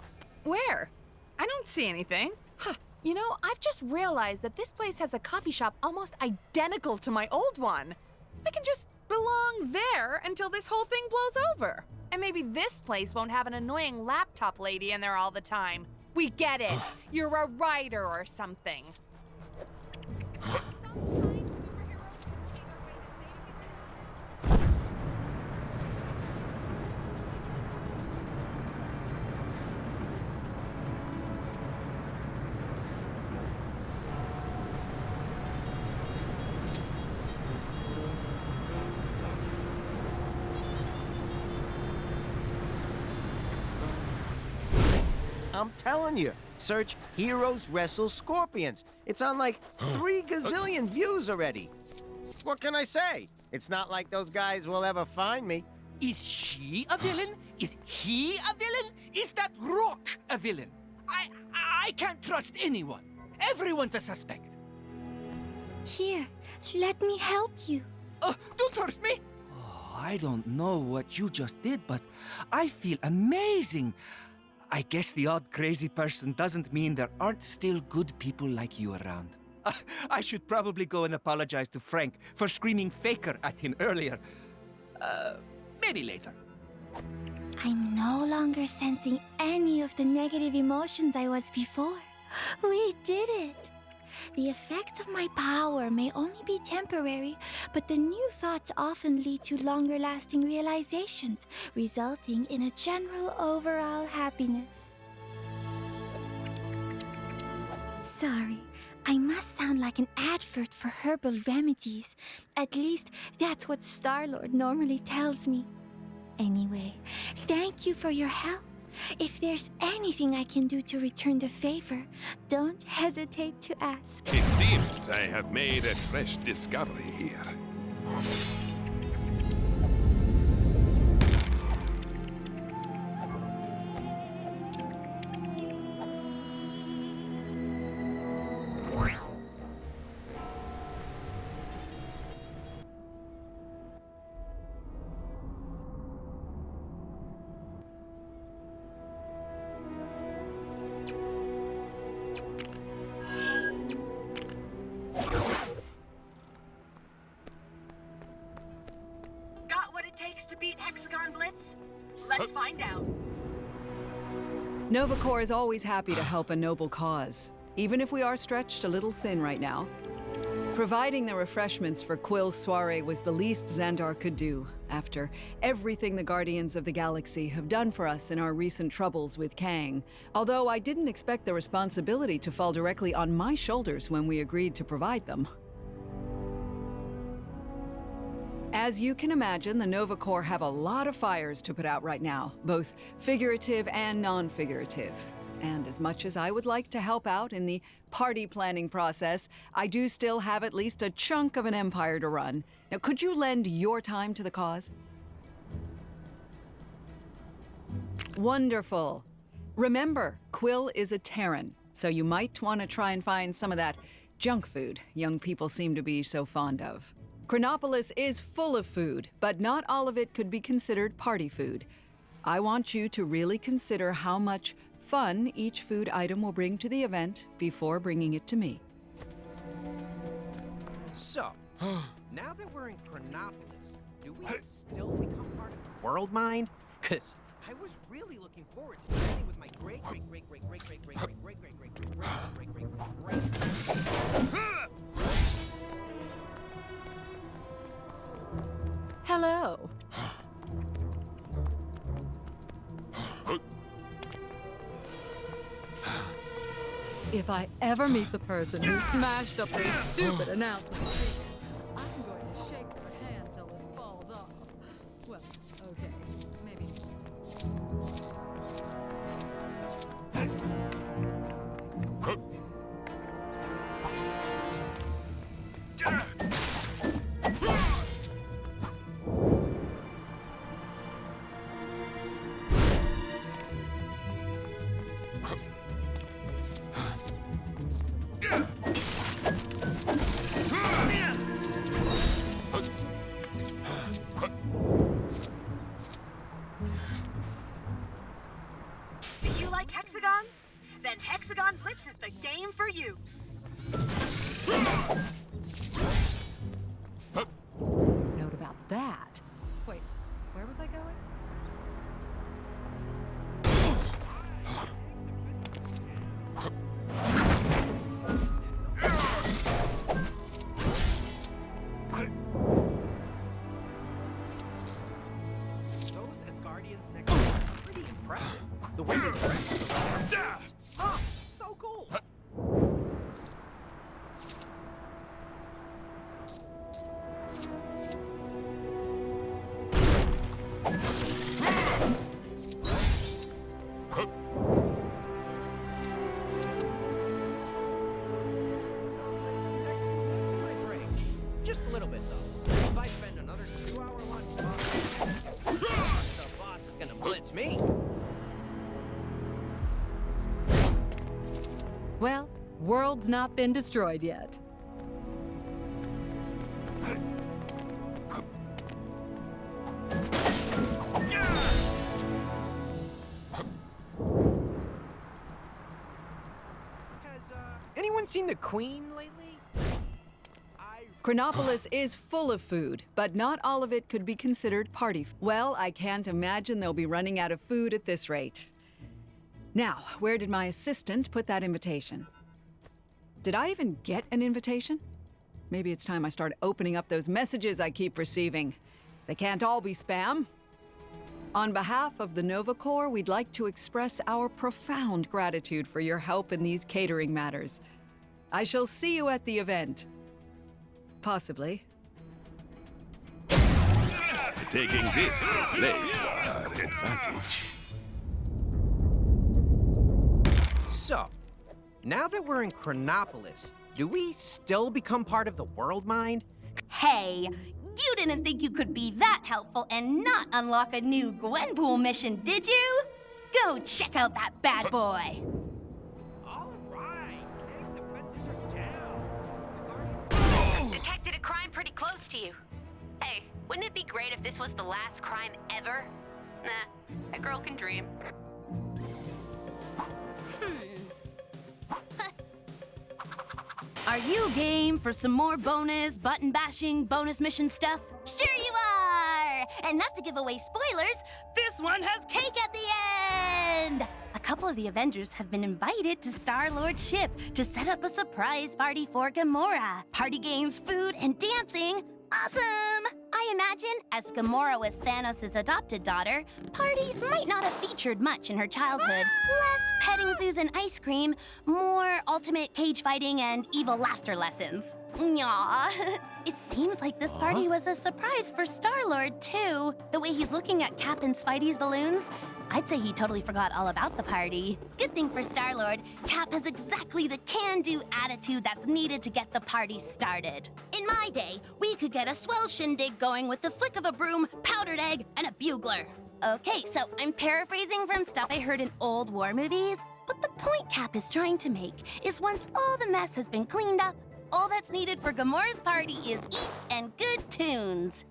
Where? I don't see anything. Huh. You know, I've just realized that this place has a coffee shop almost identical to my old one. I can just belong there until this whole thing blows over. And maybe this place won't have an annoying laptop lady in there all the time. We get it. You're a writer or something. I'm telling you, search Heroes Wrestle Scorpions. It's on like 3 gazillion views already. What can I say? It's not like those guys will ever find me. Is she a villain? Is he a villain? Is that Rock a villain? I can't trust anyone. Everyone's a suspect. Here, let me help you. Don't hurt me. Oh, I don't know what you just did, but I feel amazing. I guess the odd crazy person doesn't mean there aren't still good people like you around. I should probably go and apologize to Frank for screaming faker at him earlier. Maybe later. I'm no longer sensing any of the negative emotions I was before. We did it! The effect of my power may only be temporary, but the new thoughts often lead to longer-lasting realizations, resulting in a general overall happiness. Sorry, I must sound like an advert for herbal remedies. At least, that's what Star-Lord normally tells me. Anyway, thank you for your help. If there's anything I can do to return the favor, don't hesitate to ask. It seems I have made a fresh discovery here. Let's find out. Nova Corps is always happy to help a noble cause, even if we are stretched a little thin right now. Providing the refreshments for Quill's soiree was the least Xandar could do, after everything the Guardians of the Galaxy have done for us in our recent troubles with Kang. Although I didn't expect the responsibility to fall directly on my shoulders when we agreed to provide them. As you can imagine, the Nova Corps have a lot of fires to put out right now, both figurative and non-figurative. And as much as I would like to help out in the party planning process, I do still have at least a chunk of an empire to run. Now, could you lend your time to the cause? Wonderful. Remember, Quill is a Terran, so you might want to try and find some of that junk food young people seem to be so fond of. Chronopolis is full of food, but not all of it could be considered party food. I want you to really consider how much fun each food item will bring to the event before bringing it to me. So, now that we're in Chronopolis, do we still become part of the world mind? 'Cause I was really looking looking forward to chatting with my great. Hello. If I ever meet the person who smashed up their stupid announcement, I'm going to shake their hand till it falls off. Well, okay, maybe. Do you like hexagons? Then Hexagon Blitz is the game for you. Note about that. Wait, where was I going? Those Asgardians next to me are pretty impressive. The way they dress is oh, so cool. Just a little bit, though. If I spend another 2-hour lunch, the boss is gonna blitz me. Well, world's not been destroyed yet. Anyone seen the Queen lately? Chronopolis is full of food, but not all of it could be considered party food. Well, I can't imagine they'll be running out of food at this rate. Now, where did my assistant put that invitation? Did I even get an invitation? Maybe it's time I start opening up those messages I keep receiving. They can't all be spam. On behalf of the Nova Corps, we'd like to express our profound gratitude for your help in these catering matters. I shall see you at the event. Possibly. Taking this to play to our advantage. So, now that we're in Chronopolis, do we still become part of the world mind? Hey, you didn't think you could be that helpful and not unlock a new Gwenpool mission, did you? Go check out that bad boy. Detected a crime pretty close to you. Hey, wouldn't it be great if this was the last crime ever? Nah, a girl can dream. Are you game for some more bonus, button-bashing, bonus mission stuff? Sure you are! And not to give away spoilers, this one has cake at the end! A couple of the Avengers have been invited to Star-Lord's ship to set up a surprise party for Gamora. Party games, food, and dancing. Awesome! I imagine, as Gamora was Thanos' adopted daughter, parties might not have featured much in her childhood. Less petting zoos and ice cream, more ultimate cage fighting and evil laughter lessons. Nyah. It seems like this party was a surprise for Star-Lord, too. The way he's looking at Cap and Spidey's balloons, I'd say he totally forgot all about the party. Good thing for Star-Lord, Cap has exactly the can-do attitude that's needed to get the party started. In my day, we could get a swell shindig going with the flick of a broom, powdered egg, and a bugler. Okay, so I'm paraphrasing from stuff I heard in old war movies, but the point Cap is trying to make is once all the mess has been cleaned up, all that's needed for Gamora's party is eats and good tunes.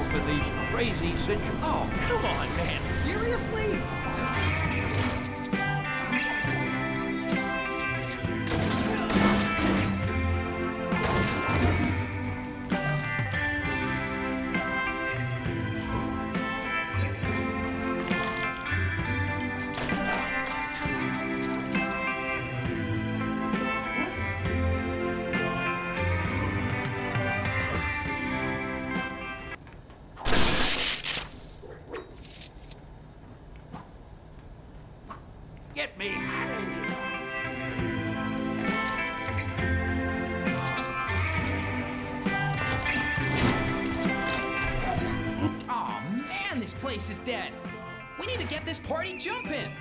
for these crazy situations. Oh, come on, man. Seriously? Get me out of here. Aw, man, this place is dead. We need to get this party jumping.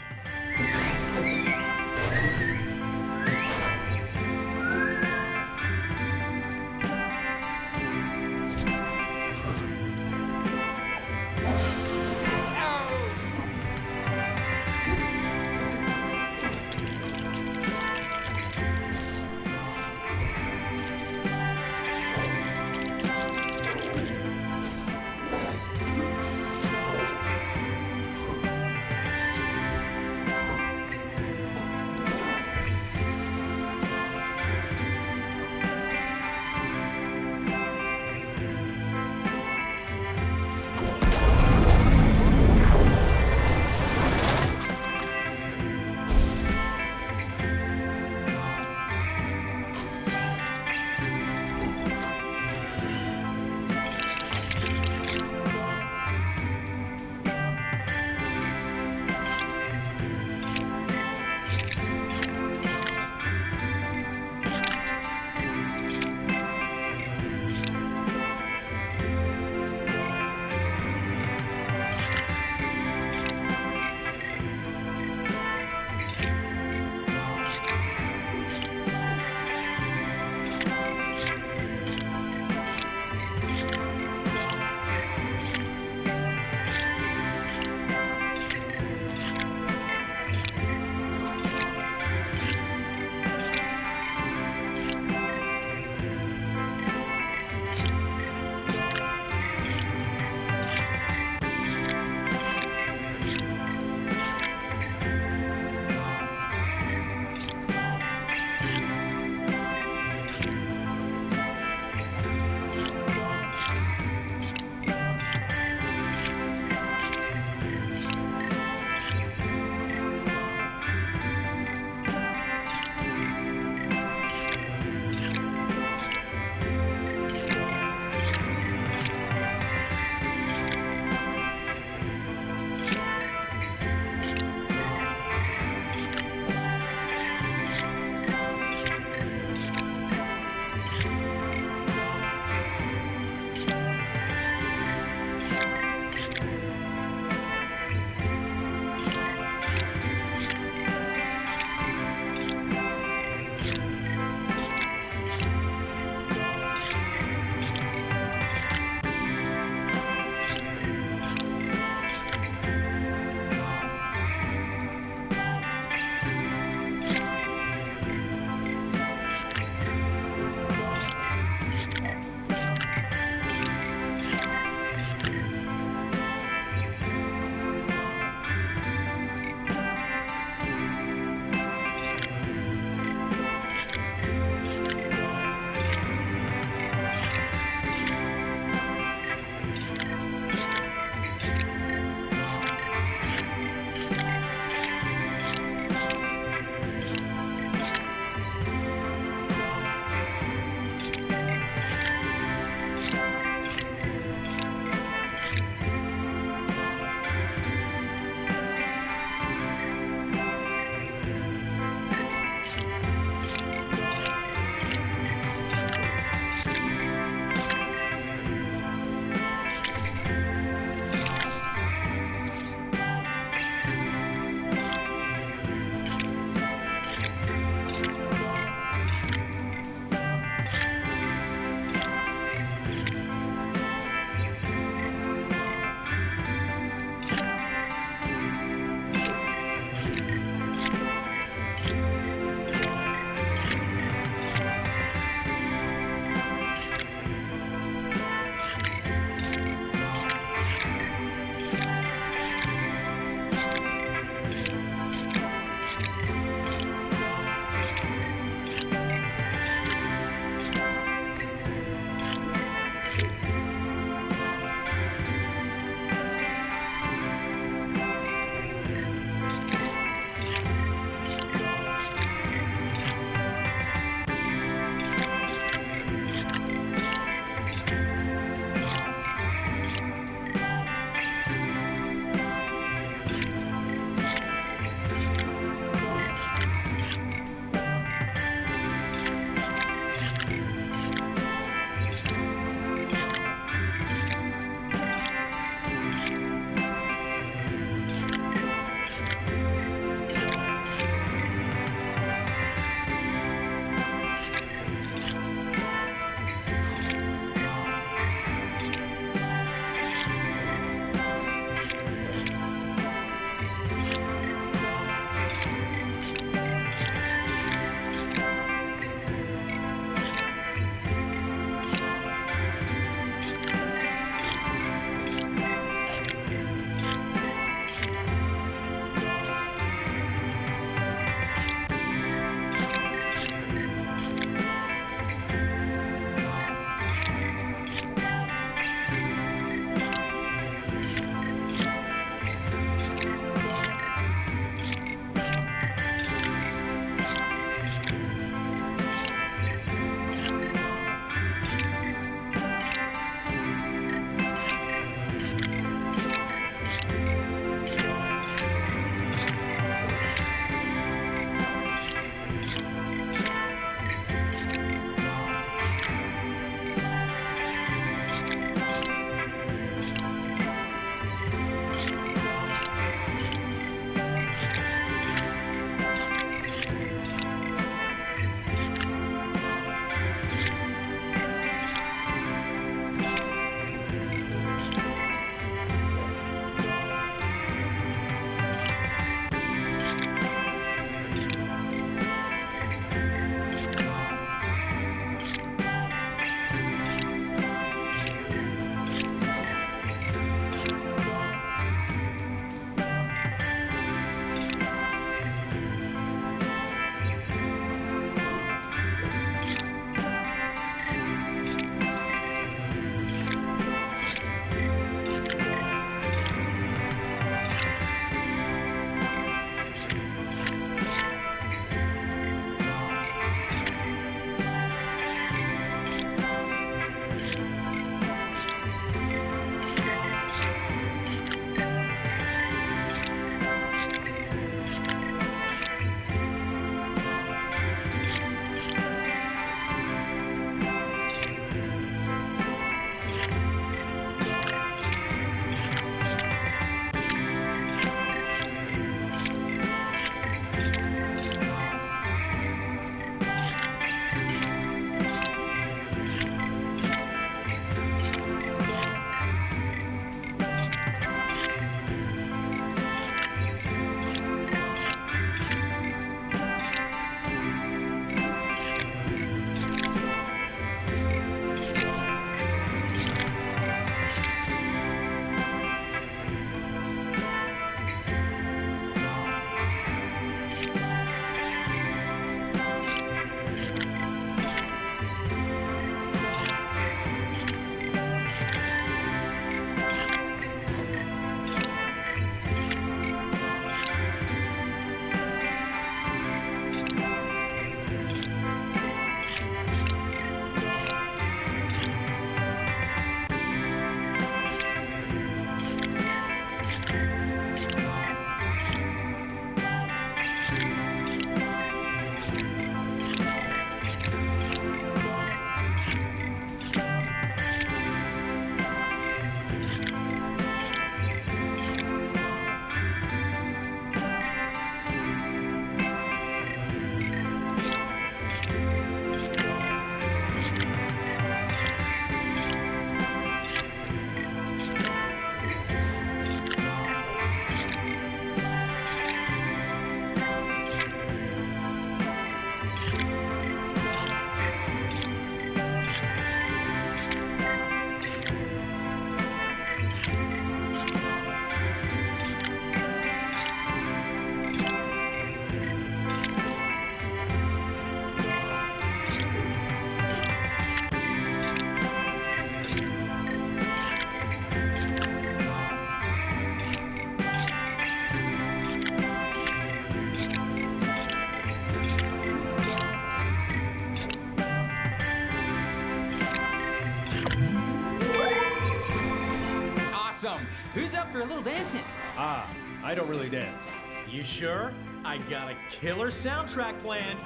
Who's up for a little dancing? Ah, I don't really dance. You sure? I got a killer soundtrack planned.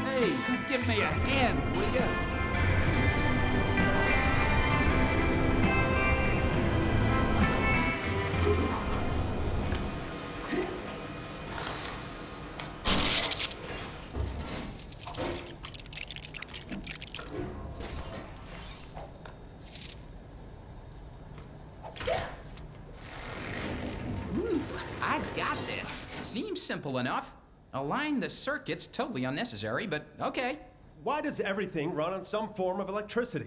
Hey, give me a hand, will ya? Ooh, I got this. Seems simple enough. Align the circuits, totally unnecessary, but okay. Why does everything run on some form of electricity?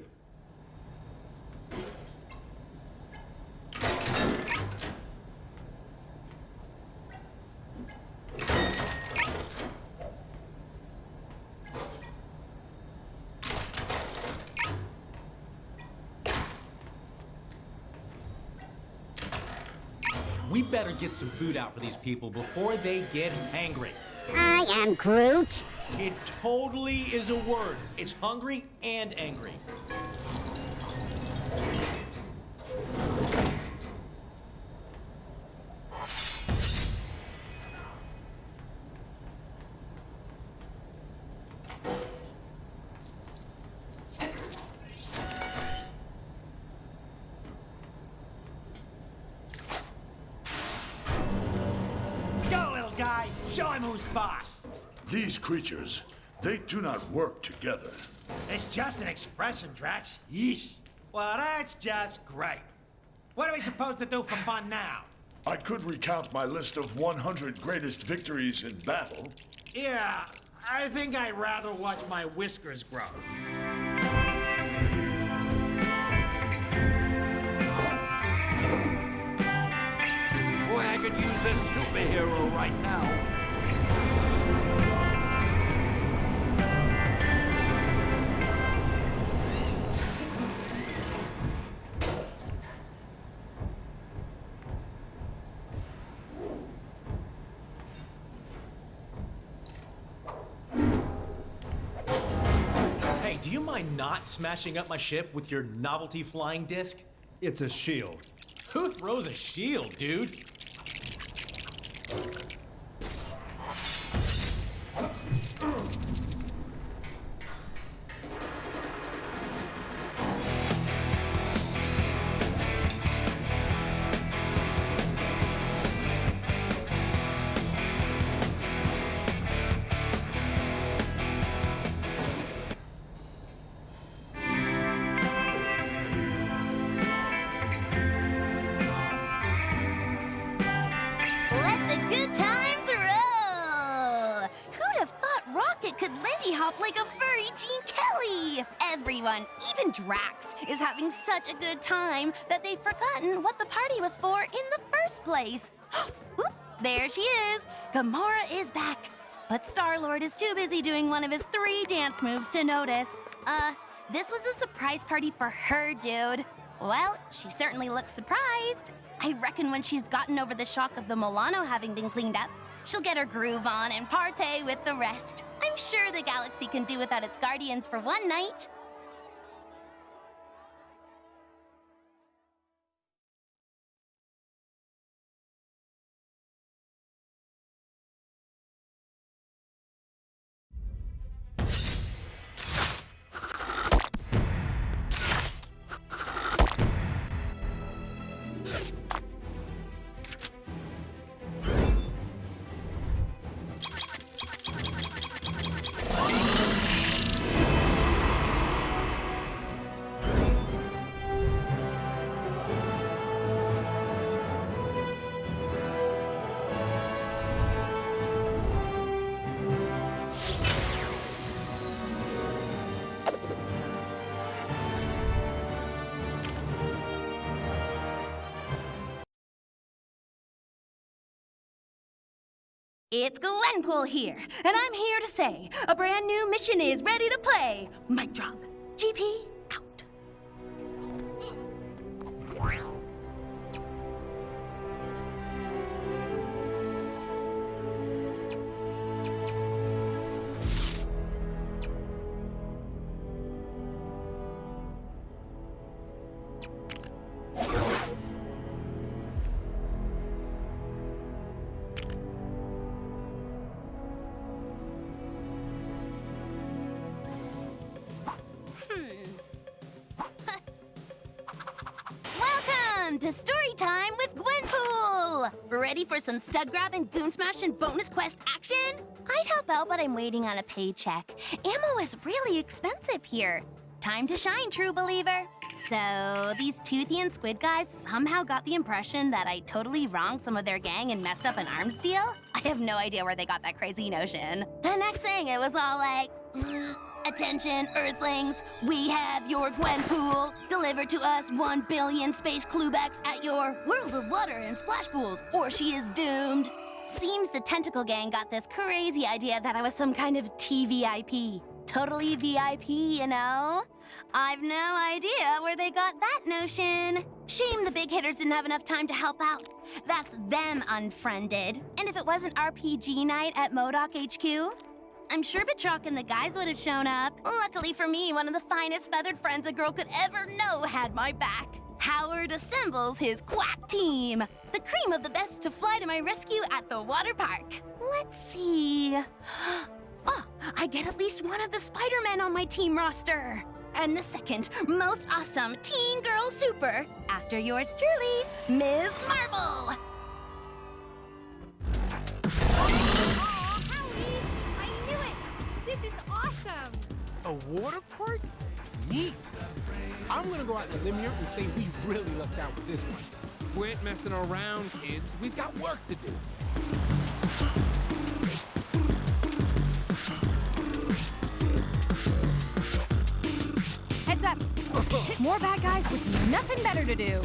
We better get some food out for these people before they get hangry. I am Groot. It totally is a word. It's hungry and angry. Go, little guy. Show him who's boss. These creatures, they do not work together. It's just an expression, Drax. Yeesh. Well, that's just great. What are we supposed to do for fun now? I could recount my list of 100 greatest victories in battle. Yeah, I think I'd rather watch my whiskers grow. Boy, I could use this superhero right now. Hey, do you mind not smashing up my ship with your novelty flying disc? It's a shield. Who throws a shield, dude? Let the good times roll! Who'd have thought Rocket could lindy hop like a furry Gene Kelly? Everyone, even Drax, is having such a good time that they've forgotten what the party was for in the first place. Oop, there she is! Gamora is back. But Star-Lord is too busy doing one of his 3 dance moves to notice. This was a surprise party for her, dude. Well, she certainly looks surprised. I reckon when she's gotten over the shock of the Milano having been cleaned up, she'll get her groove on and partay with the rest. I'm sure the galaxy can do without its guardians for one night. It's Gwenpool here, and I'm here to say a brand new mission is ready to play. Mic drop. GP out. to story time with Gwenpool! Ready for some stud-grabbing, goon-smashing bonus quest action? I'd help out, but I'm waiting on a paycheck. Ammo is really expensive here. Time to shine, true believer. So, these Toothy and Squid guys somehow got the impression that I totally wronged some of their gang and messed up an arms deal? I have no idea where they got that crazy notion. The next thing, it was all like, attention, Earthlings, we have your Gwenpool. Deliver to us 1 billion space cluebacks at your World of Water and Splash Pools, or she is doomed. Seems the Tentacle Gang got this crazy idea that I was some kind of TVIP. Totally VIP, you know? I've no idea where they got that notion. Shame the big hitters didn't have enough time to help out. That's them unfriended. And if it wasn't RPG night at MODOK HQ, I'm sure Batroc and the guys would have shown up. Luckily for me, one of the finest feathered friends a girl could ever know had my back. Howard assembles his quack team. The cream of the best to fly to my rescue at the water park. Let's see. Oh, I get at least one of the Spider-Men on my team roster. And the second most awesome teen girl super, after yours truly, Ms. Marvel. Oh, Howie! I knew it! This is awesome! A water park? Neat. I'm gonna go out on a limb here and say we really lucked out with this one. Quit messing around, kids. We've got work to do. Heads up! More bad guys with nothing better to do.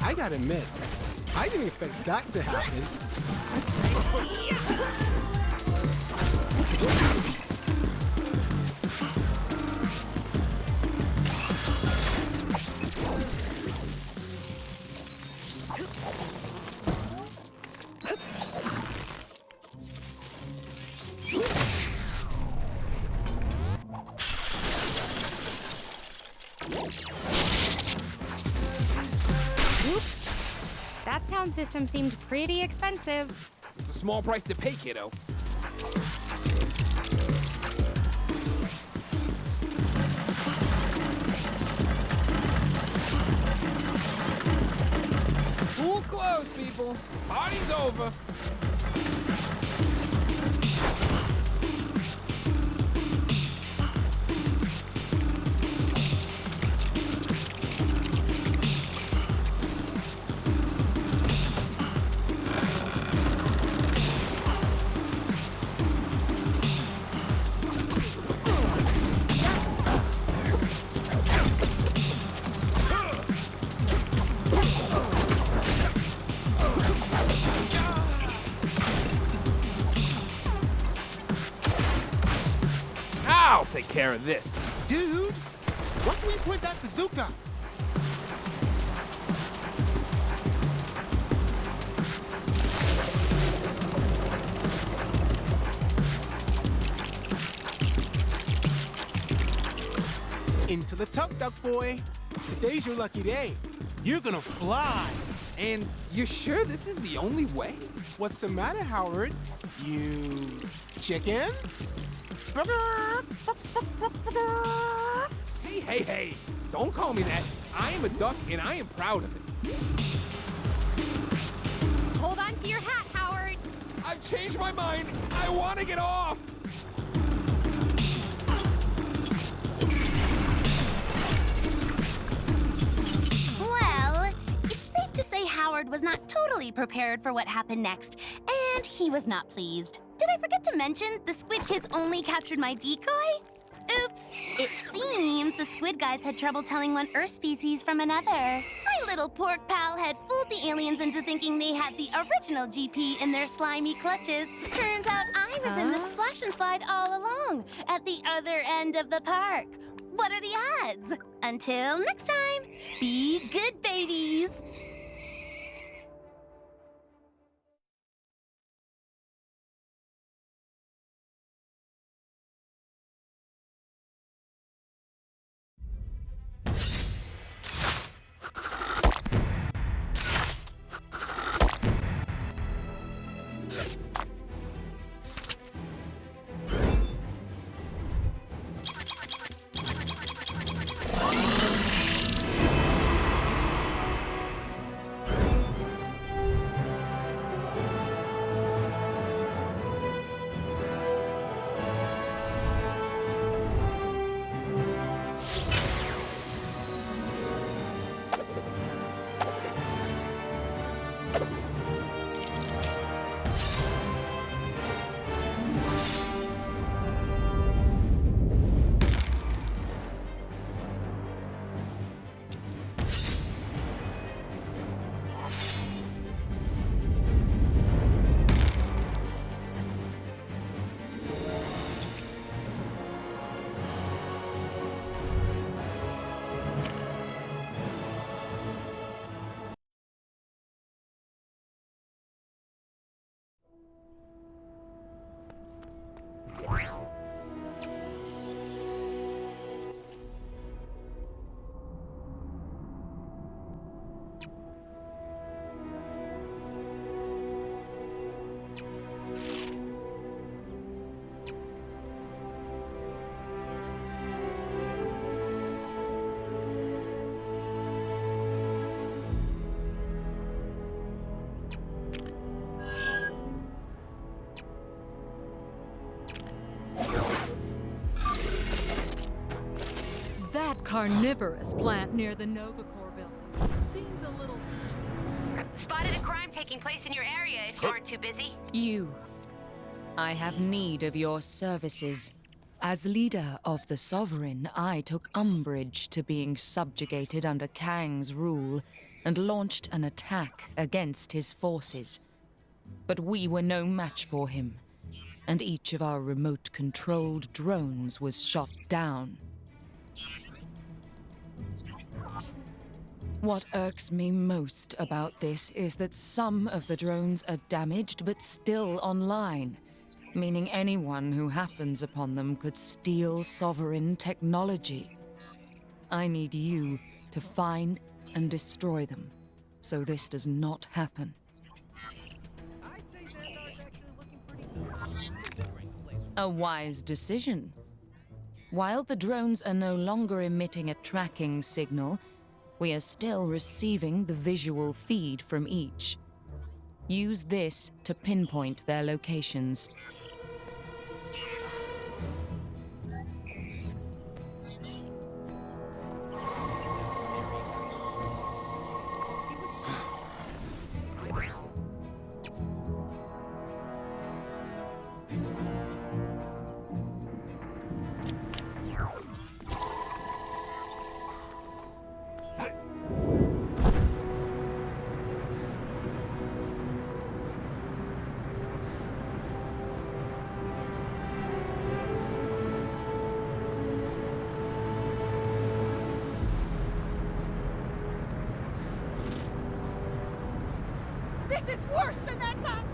I gotta admit, I didn't expect that to happen. sound system seemed pretty expensive. It's a small price to pay, kiddo. Pool's closed, people. Party's over. I'll take care of this. Dude, why can we point that bazooka? Into the tub, duck boy. Today's your lucky day. You're gonna fly. And you're sure this is the only way? What's the matter, Howard? You chicken? Hey, don't call me that. I am a duck and I am proud of it. Hold on to your hat, Howard. I've changed my mind. I want to get off. Well, it's safe to say Howard was not totally prepared for what happened next, and he was not pleased. Did I forget to mention the Squid Kids only captured my decoy? Oops. It seems the Squid guys had trouble telling one Earth species from another. My little pork pal had fooled the aliens into thinking they had the original GP in their slimy clutches. Turns out I was in the splash and slide all along, at the other end of the park. What are the odds? Until next time, be good babies. That carnivorous plant near the Novacore building seems a little... Spotted a crime taking place in your area if you aren't too busy. You. I have need of your services. As leader of the Sovereign, I took umbrage to being subjugated under Kang's rule and launched an attack against his forces. But we were no match for him, and each of our remote-controlled drones was shot down. What irks me most about this is that some of the drones are damaged but still online, meaning anyone who happens upon them could steal Sovereign technology. I need you to find and destroy them. so this does not happen. I'd say Xandar's actually looking pretty good, considering the place was... A wise decision. While the drones are no longer emitting a tracking signal, we are still receiving the visual feed from each. Use this to pinpoint their locations. This is worse than that time!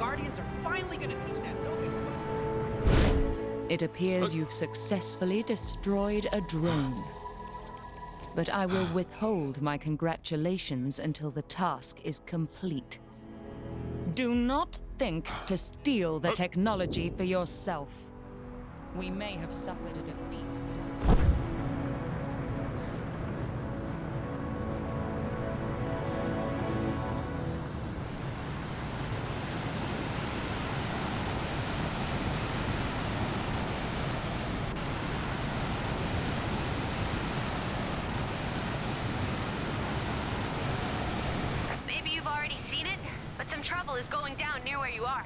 Guardians are finally gonna teach that Noble. It appears you've successfully destroyed a drone. But I will withhold my congratulations until the task is complete. Do not think to steal the technology for yourself. We may have suffered a defeat, but Maybe you've already seen it, but some trouble is going down near where you are.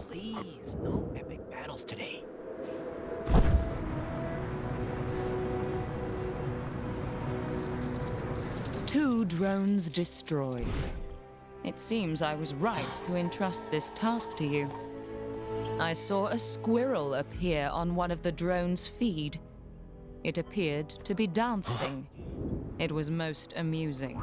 Please, no epic battles today. Two drones destroyed. It seems I was right to entrust this task to you. I saw a squirrel appear on one of the drone's feed. It appeared to be dancing. It was most amusing.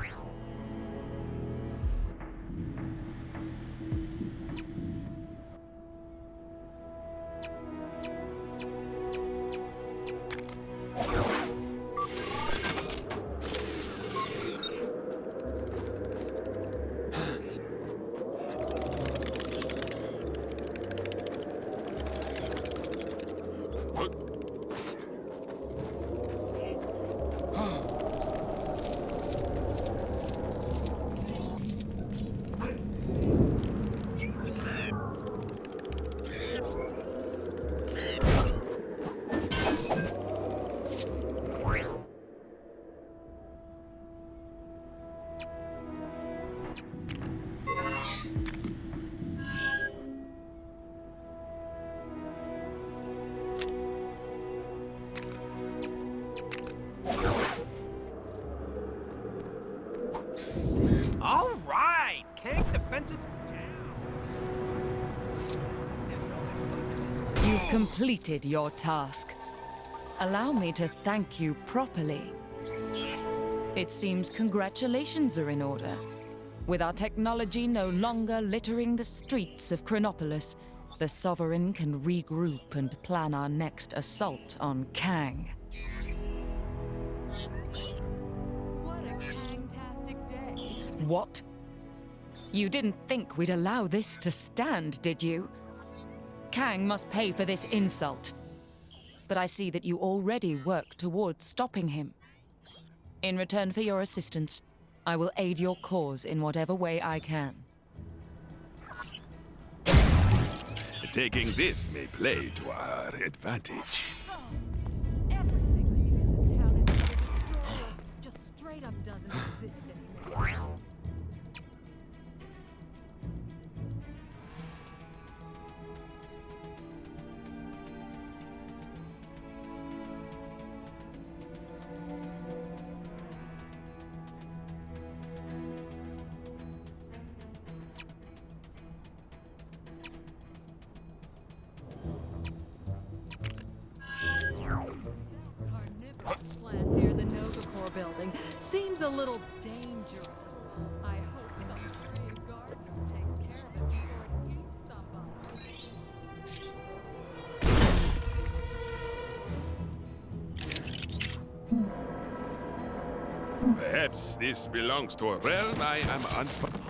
All right, Kang's defenses You've completed your task. Allow me to thank you properly. It seems congratulations are in order. With our technology no longer littering the streets of Chronopolis, the Sovereign can regroup and plan our next assault on Kang. What a Kang-tastic day. What? You didn't think we'd allow this to stand, did you? Kang must pay for this insult. But I see that you already work towards stopping him. In return for your assistance, I will aid your cause in whatever way I can. Taking this may play to our advantage. Everything I knew in this town is either destroyed or just straight up doesn't exist anymore. Plant near the Novacor building seems a little dangerous. I hope some brave gardener takes care of it before it eats somebody. Perhaps this belongs to a realm I am unfamiliar.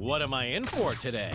What am I in for today?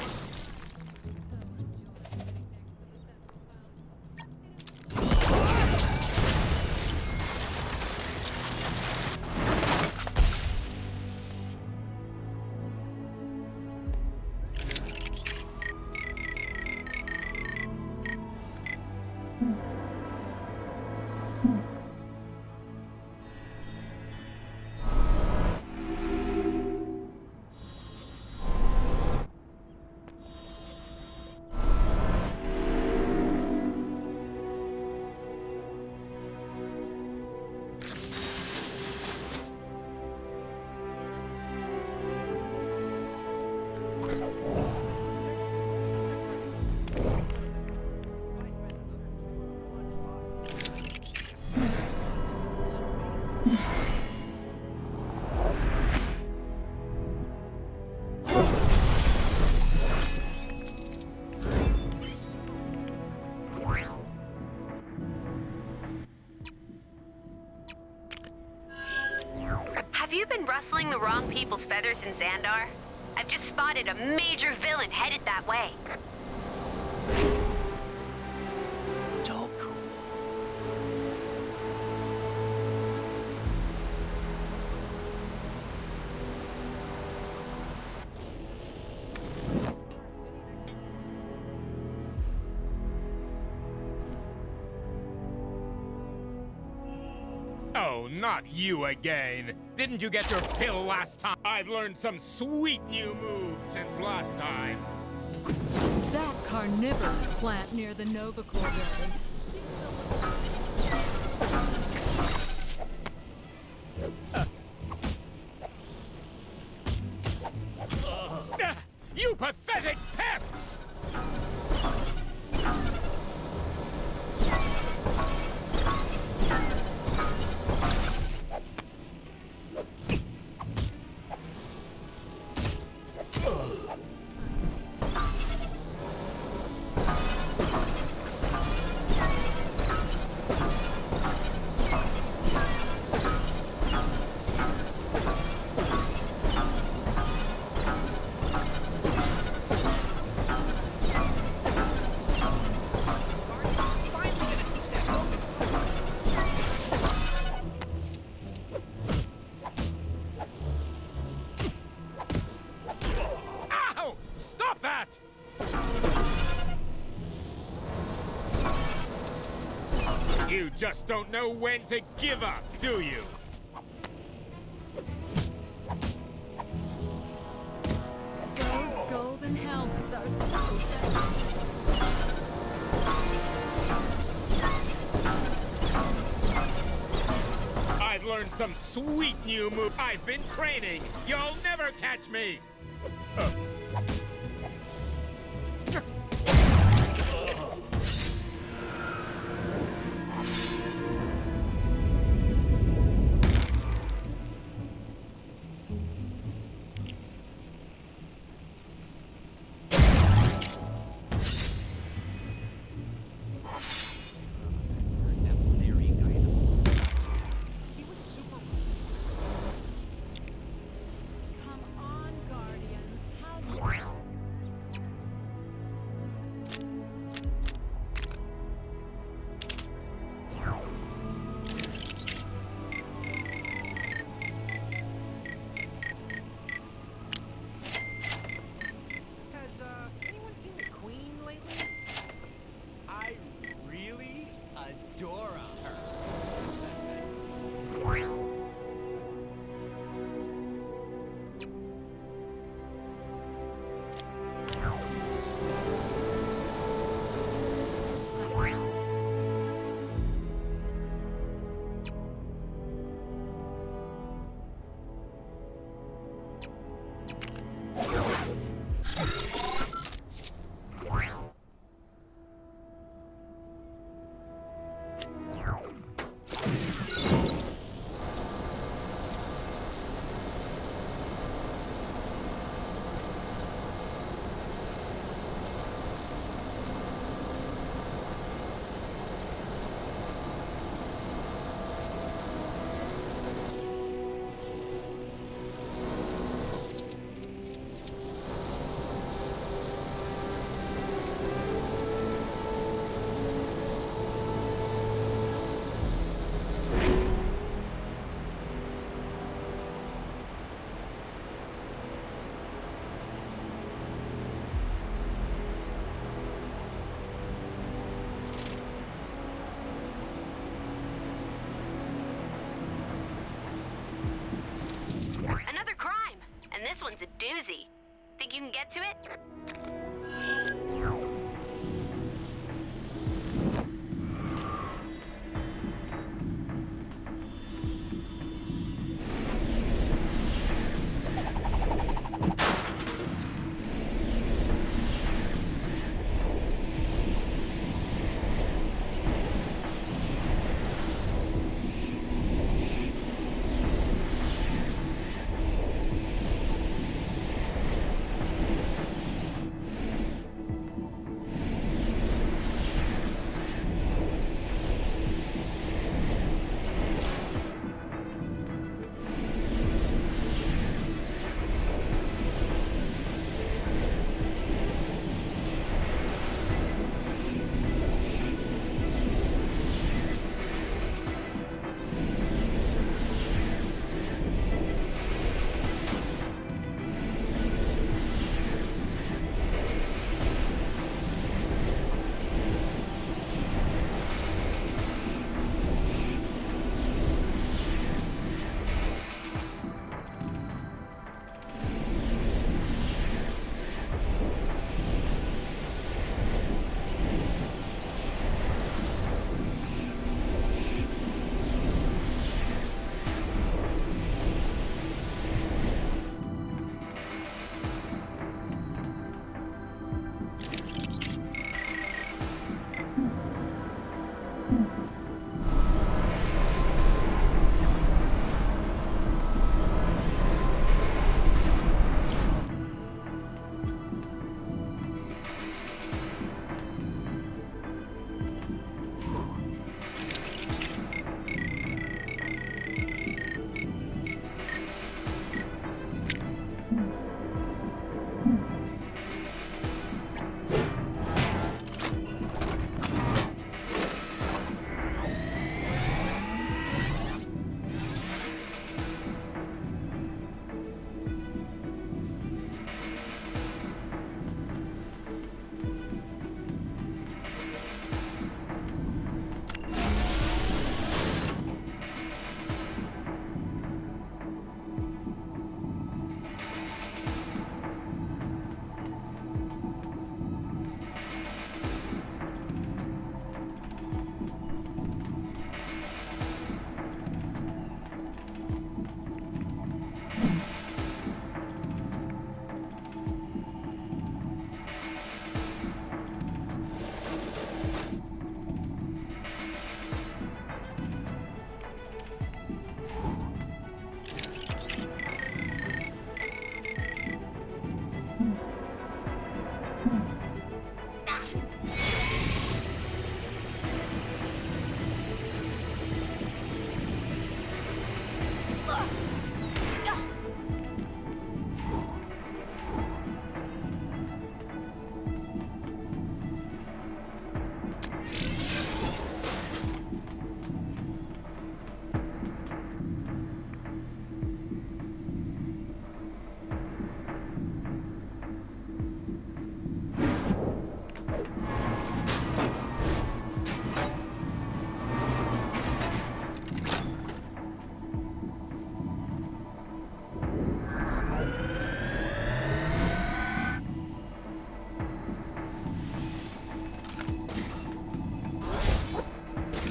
Have you been rustling the wrong people's feathers in Xandar? I've just spotted a major villain headed that way. Oh, not you again. Didn't you get your fill last time? I've learned some sweet new moves since last time. That carnivorous plant near the Nova Core building. You pathetic pests! You just don't know when to give up, do you? Those golden helmets are so I've learned some sweet new moves. I've been training. You'll never catch me. doozy. Think you can get to it?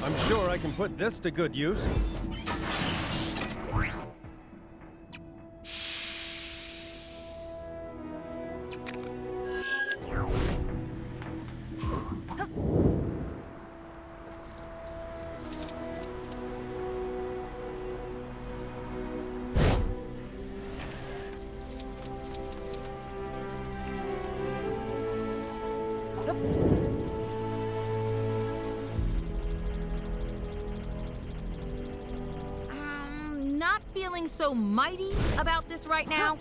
I'm sure I can put this to good use. Not feeling so mighty about this right now.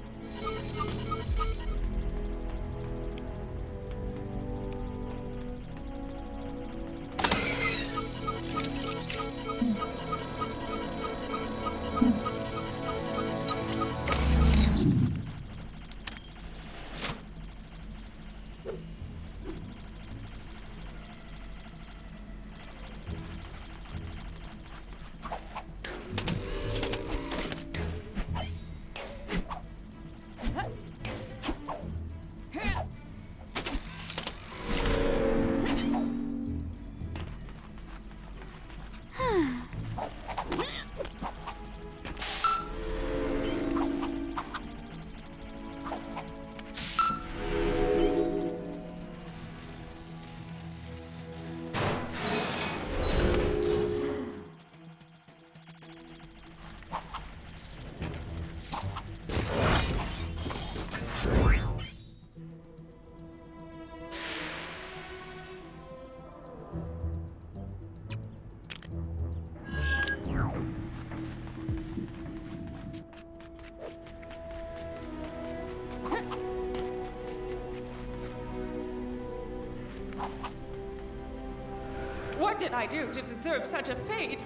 What did I do to deserve such a fate?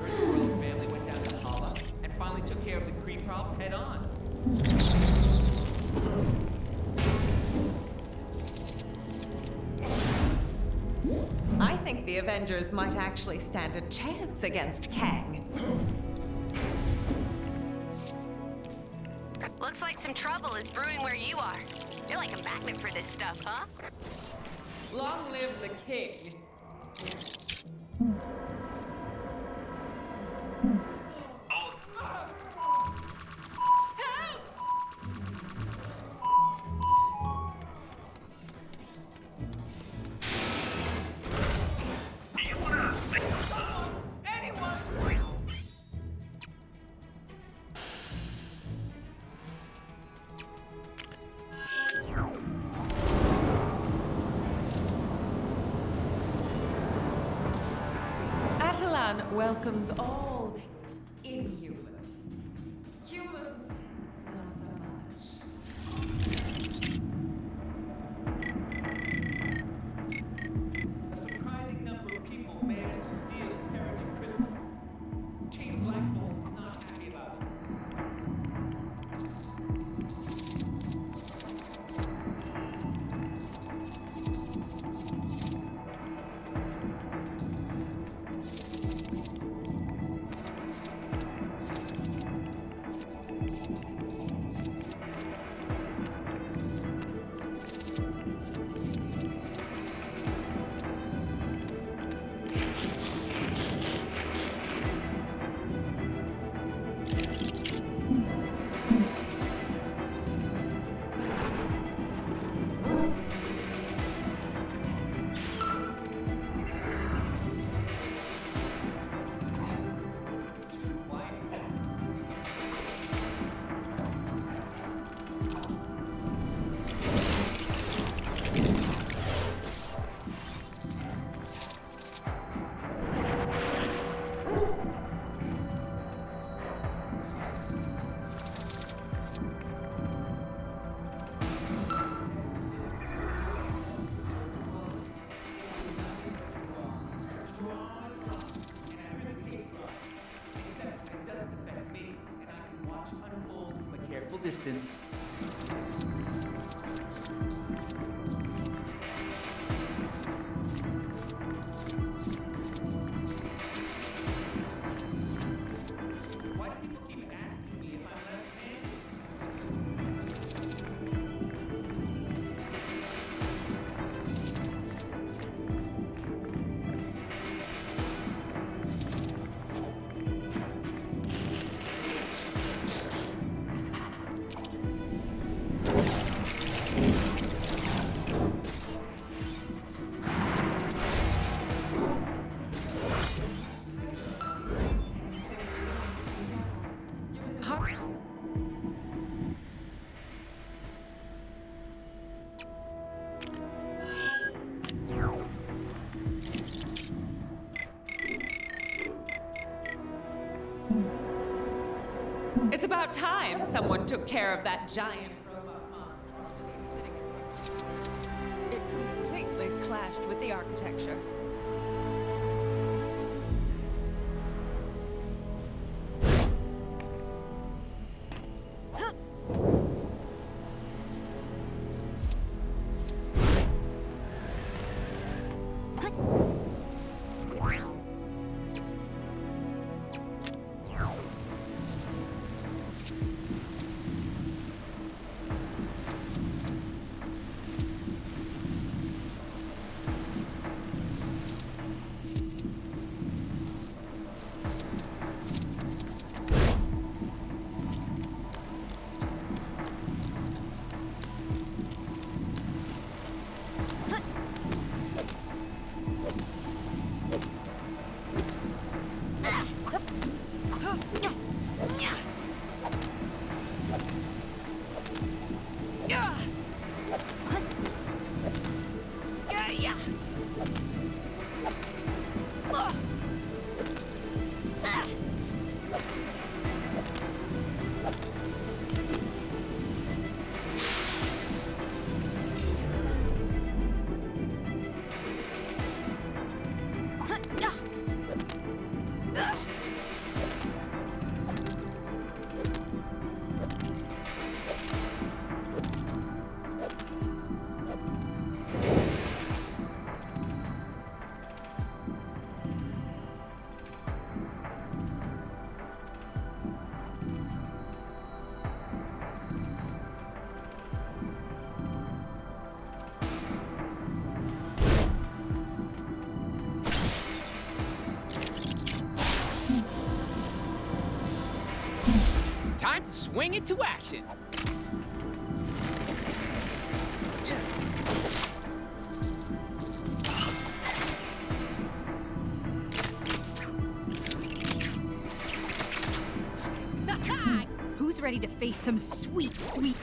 I heard the royal family went down to Hala and finally took care of the Kree problem head on. I think the Avengers might actually stand a chance against Kang. Looks like some trouble is brewing where you are. You're like a magnet for this stuff, huh? Long live the king. Atilian welcomes all inhumans. Humans, not so much. A surprising number of people managed to steal Terrigen crystals. King Black Bolt is not happy about it. Distance. Why do people keep asking me if I'm It's about time someone took care of that giant robot monstrosity sitting in. It completely clashed with the architecture. Time to swing it to action. Who's ready to face some sweet, sweet...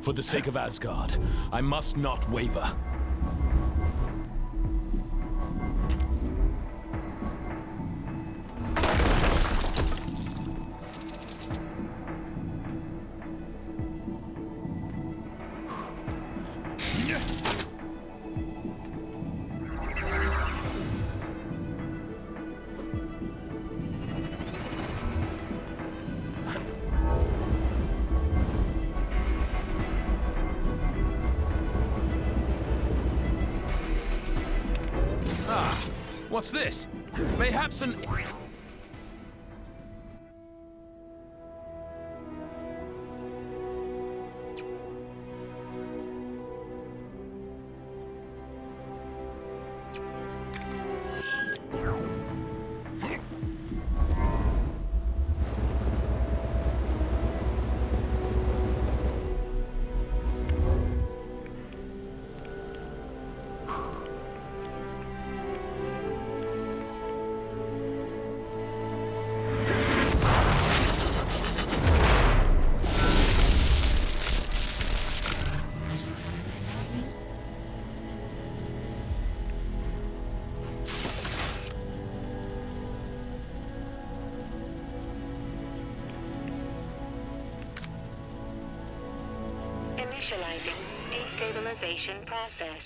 For the sake of Asgard, I must not waver. What's this? Mayhaps an... Initializing destabilization process.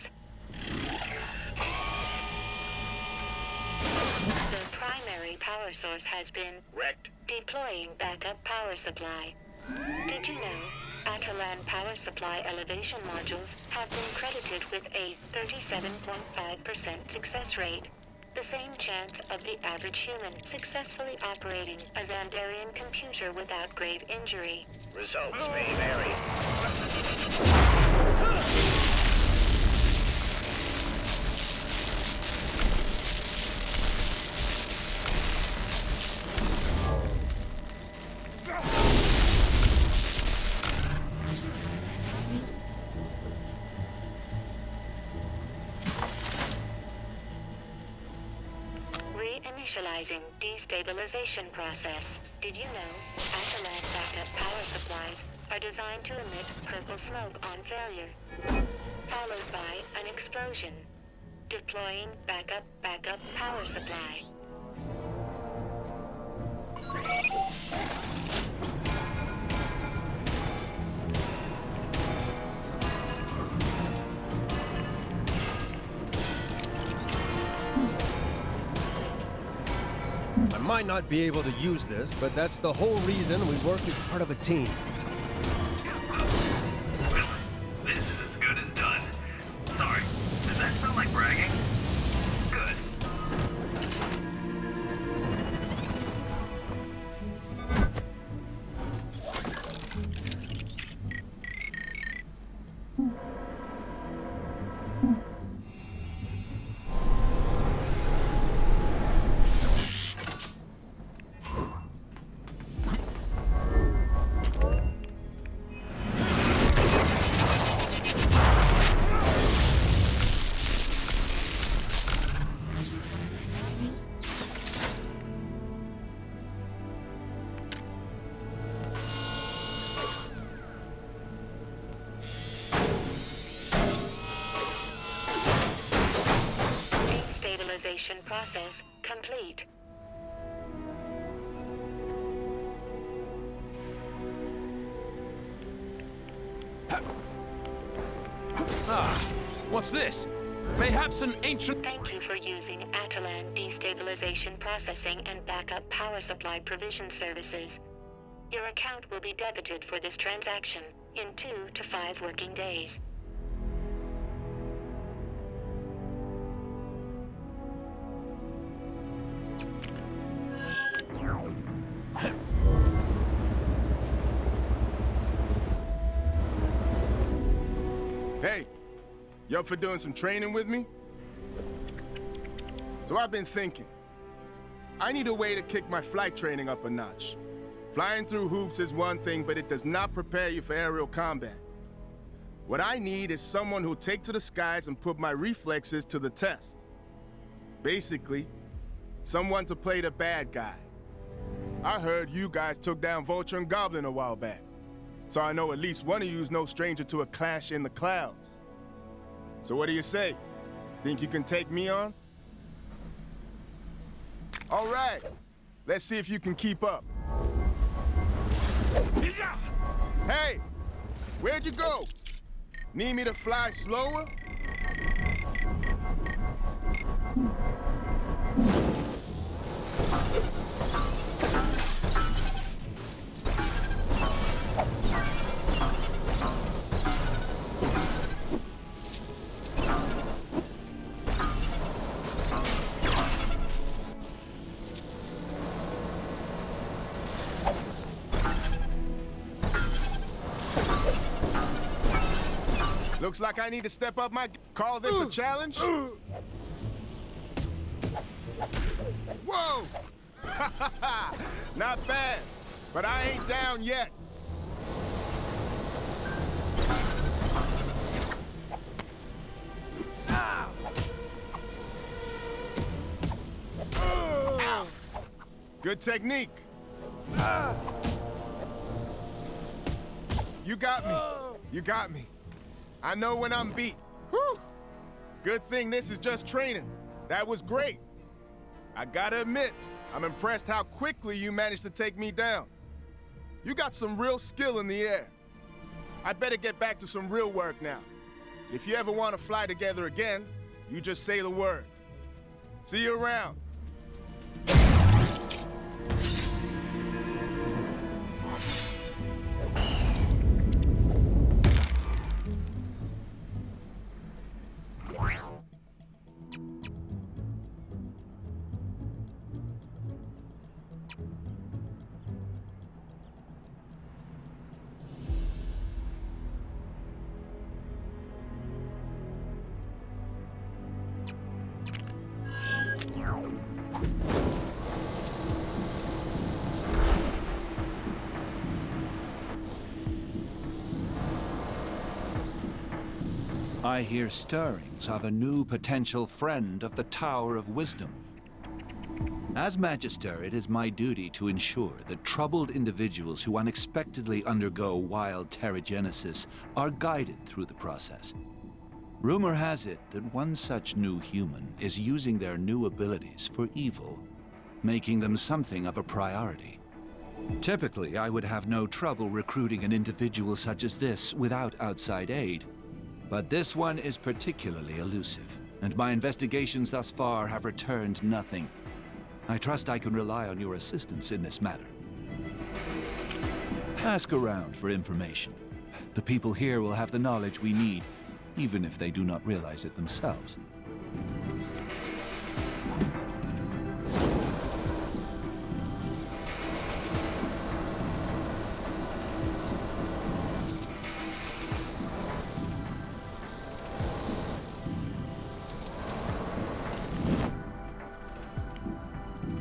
The primary power source has been wrecked. Deploying backup power supply. Did you know Atilian power supply elevation modules have been credited with a 37.5% success rate? The same chance of the average human successfully operating a Xandarian computer without grave injury. Results may vary. Reinitializing destabilization process. Did you know Atilian backup power supplies are designed to emit purple smoke on failure, followed by an explosion? Deploying backup power supply. I might not be able to use this, but that's the whole reason we work as part of a team. This is as good as done. Sorry, does that sound like bragging? Good. Process complete. Ah, what's this? Mayhaps an ancient... Thank you for using Atilian destabilization processing and backup power supply provision services. Your account will be debited for this transaction in 2 to 5 working days. Hey, you up for doing some training with me? So I've been thinking. I need a way to kick my flight training up a notch. Flying through hoops is one thing, but it does not prepare you for aerial combat. What I need is someone who'll take to the skies and put my reflexes to the test. Basically, someone to play the bad guy. I heard you guys took down Vulture and Goblin a while back, so I know at least one of you's no stranger to a clash in the clouds. So what do you say? Think you can take me on? All right, let's see if you can keep up. Hey, where'd you go? Need me to fly slower? Looks like I need to step up my... Call this a challenge? Whoa! Not bad, but I ain't down yet. Ow. Good technique. You got me. You got me. I know when I'm beat. Whew. Good thing this is just training. That was great. I gotta admit, I'm impressed how quickly you managed to take me down. You got some real skill in the air. I better get back to some real work now. If you ever want to fly together again, you just say the word. See you around. I hear stirrings of a new potential friend of the Tower of Wisdom. As Magister, it is my duty to ensure that troubled individuals who unexpectedly undergo wild terrigenesis are guided through the process. Rumor has it that one such new human is using their new abilities for evil, making them something of a priority. Typically, I would have no trouble recruiting an individual such as this without outside aid. But this one is particularly elusive, and my investigations thus far have returned nothing. I trust I can rely on your assistance in this matter. Ask around for information. The people here will have the knowledge we need, even if they do not realize it themselves.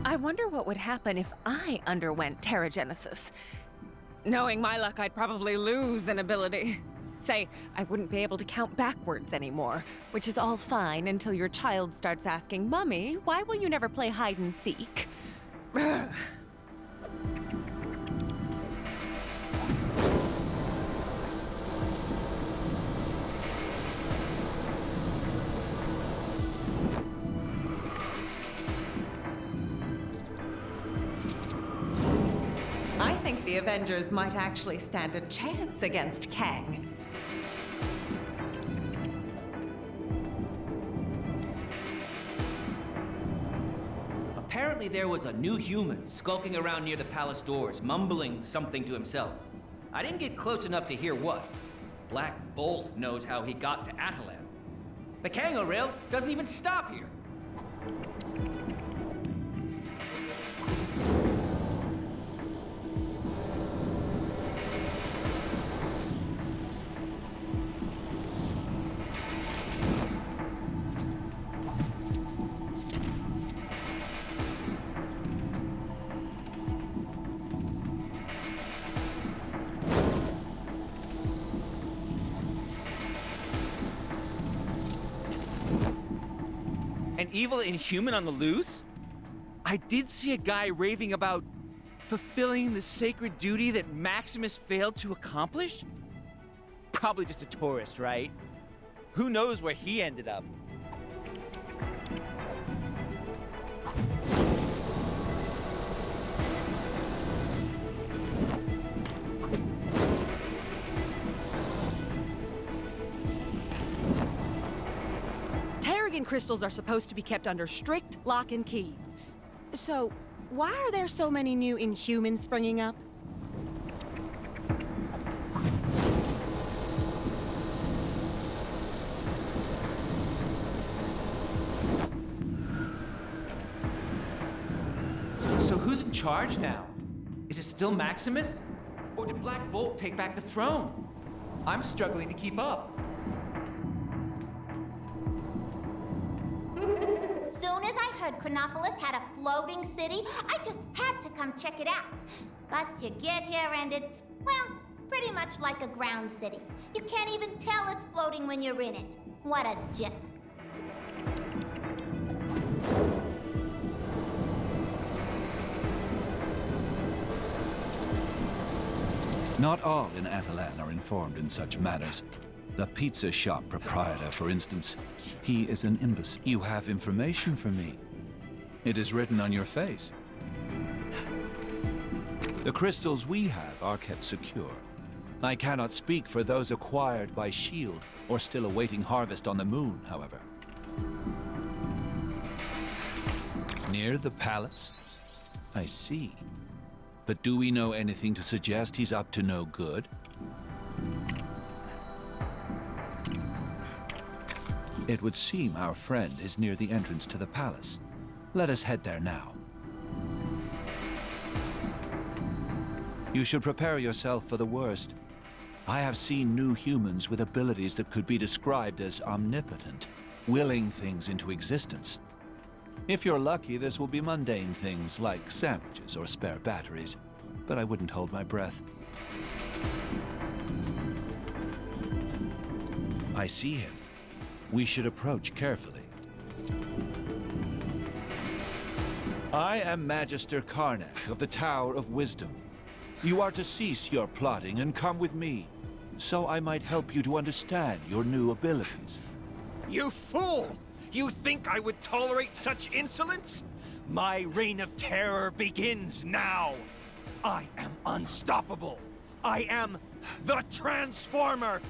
I wonder what would happen if I underwent terrigenesis. Knowing my luck, I'd probably lose an ability. Say, I wouldn't be able to count backwards anymore, which is all fine until your child starts asking, "Mummy, why will you never play hide and seek?" I think the Avengers might actually stand a chance against Kang. Apparently there was a new human skulking around near the palace doors, mumbling something to himself. I didn't get close enough to hear what. Black Bolt knows how he got to Atilian. The Kango rail doesn't even stop here. An evil inhuman on the loose? I did see a guy raving about fulfilling the sacred duty that Maximus failed to accomplish? Probably just a tourist, right? Who knows where he ended up? Crystals are supposed to be kept under strict lock and key. So, why are there so many new Inhumans springing up? So who's in charge now? Is it still Maximus? Or did Black Bolt take back the throne? I'm struggling to keep up. Soon as I heard Chronopolis had a floating city, I just had to come check it out. But you get here and it's, well, pretty much like a ground city. You can't even tell it's floating when you're in it. What a jip. Not all in Atilian are informed in such matters. The pizza shop proprietor, for instance. He is an imbecile. You have information for me. It is written on your face. The crystals we have are kept secure. I cannot speak for those acquired by S.H.I.E.L.D. or still awaiting harvest on the moon, however. Near the palace? I see. But do we know anything to suggest he's up to no good? It would seem our friend is near the entrance to the palace. Let us head there now. You should prepare yourself for the worst. I have seen new humans with abilities that could be described as omnipotent, willing things into existence. If you're lucky, this will be mundane things like sandwiches or spare batteries, but I wouldn't hold my breath. I see him. We should approach carefully. I am Magister Karnak of the Tower of Wisdom. You are to cease your plotting and come with me, so I might help you to understand your new abilities. You fool! You think I would tolerate such insolence? My reign of terror begins now! I am unstoppable! I am the Transformer!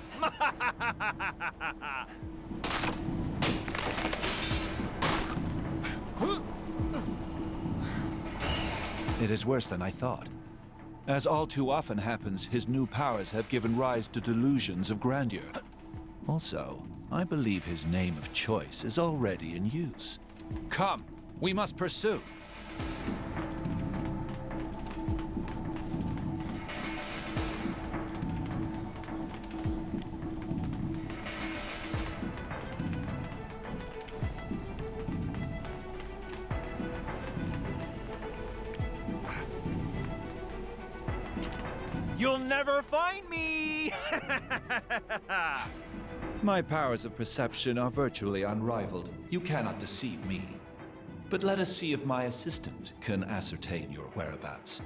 It is worse than I thought. As all too often happens, his new powers have given rise to delusions of grandeur. Also, I believe his name of choice is already in use. Come, we must pursue. You'll never find me! My powers of perception are virtually unrivaled. You cannot deceive me. But let us see if my assistant can ascertain your whereabouts.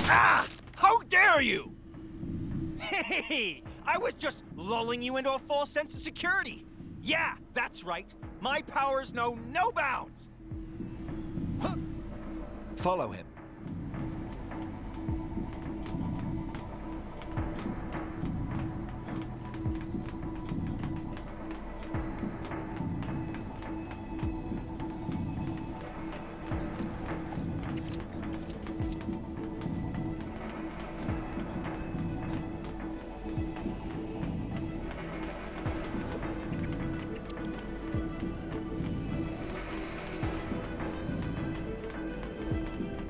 Ah! How dare you! Hey, I was just lulling you into a false sense of security. Yeah, that's right. My powers know no bounds. Follow him.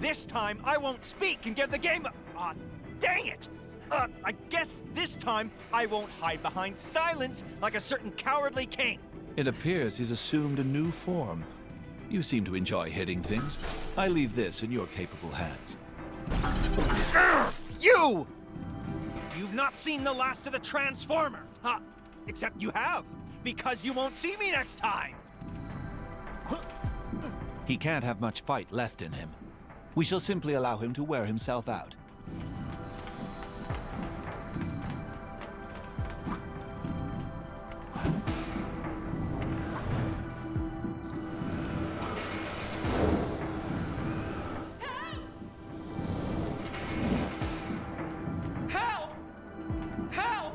This time, I won't speak and give the game a... Aw, dang it! I guess this time, I won't hide behind silence like a certain cowardly king. It appears he's assumed a new form. You seem to enjoy hitting things. I leave this in your capable hands. You! You've not seen the last of the Transformer. Except you have, because you won't see me next time. He can't have much fight left in him. We shall simply allow him to wear himself out. Help! Help!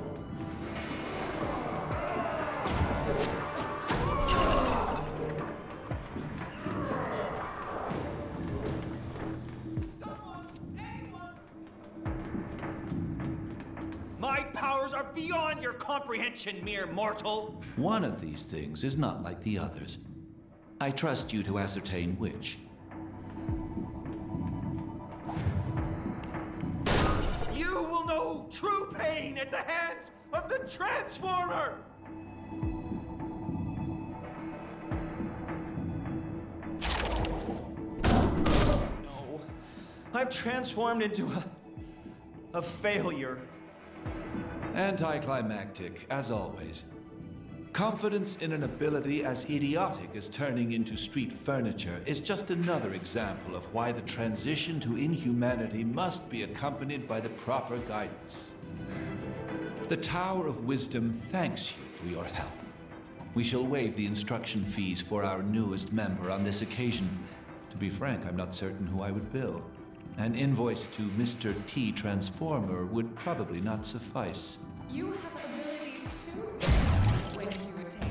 My powers are beyond your comprehension, mere mortal. One of these things is not like the others. I trust you to ascertain which. You will know true pain at the hands of the Transformer! No. I've transformed into a failure. Anticlimactic, as always. Confidence in an ability as idiotic as turning into street furniture is just another example of why the transition to inhumanity must be accompanied by the proper guidance. The Tower of Wisdom thanks you for your help. We shall waive the instruction fees for our newest member on this occasion. To be frank, I'm not certain who I would bill. An invoice to Mr. T. Transformer would probably not suffice. You have abilities too. When did you attain them?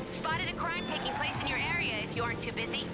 Spotted a crime taking place in your area if you aren't too busy.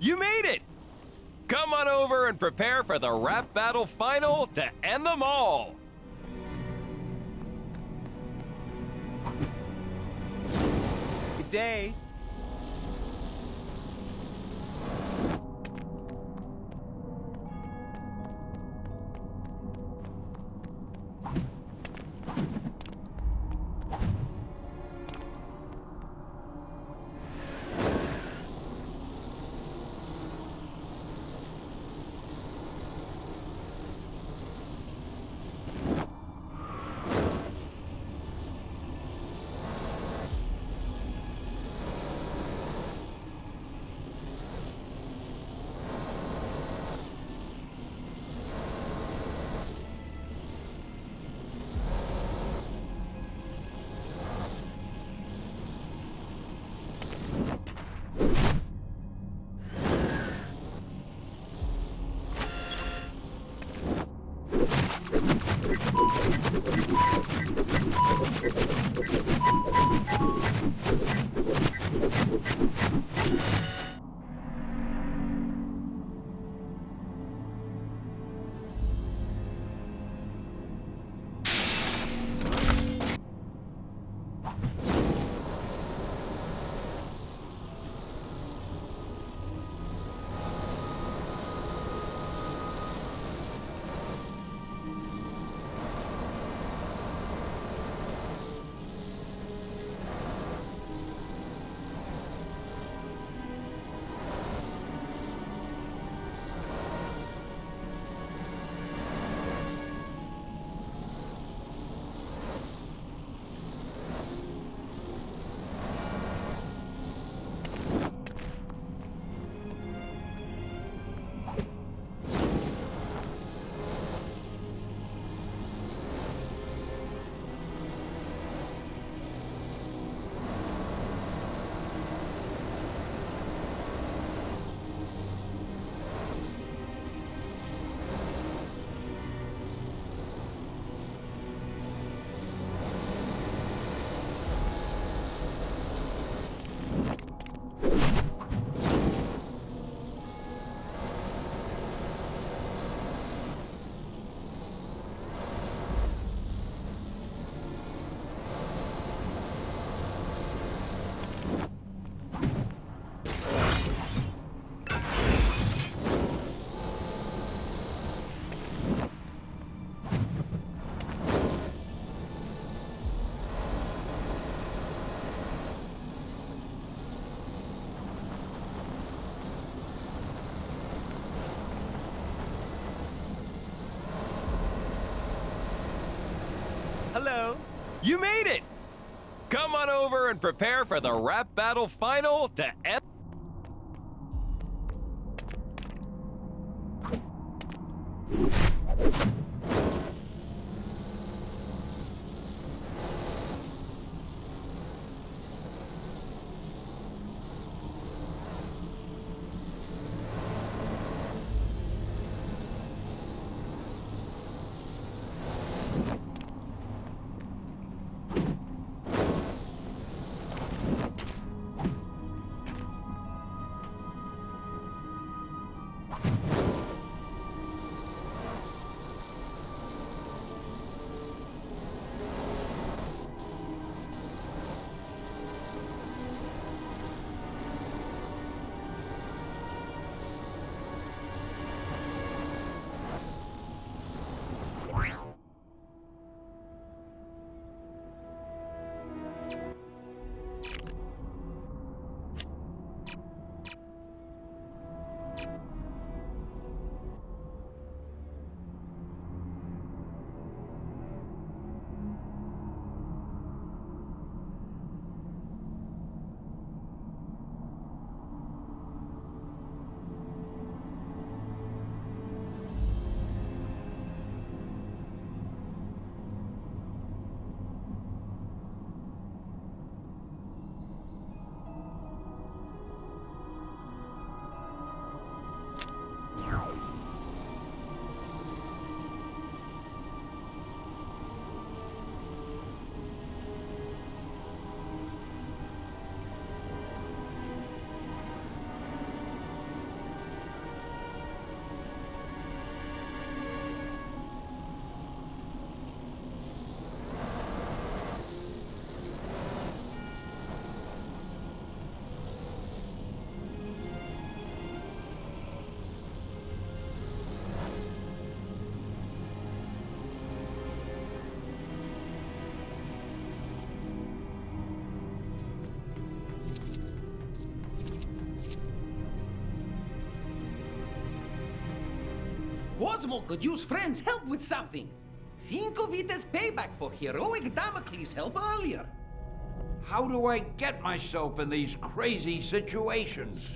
You made it! Come on over and prepare for the rap battle final to end them all! Good day. Hello. You made it! Come on over and prepare for the rap battle final to end... Cosmo could use friends' help with something. Think of it as payback for heroic Damocles' help earlier. How do I get myself in these crazy situations?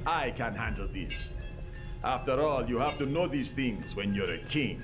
I can handle this. After all, you have to know these things when you're a king.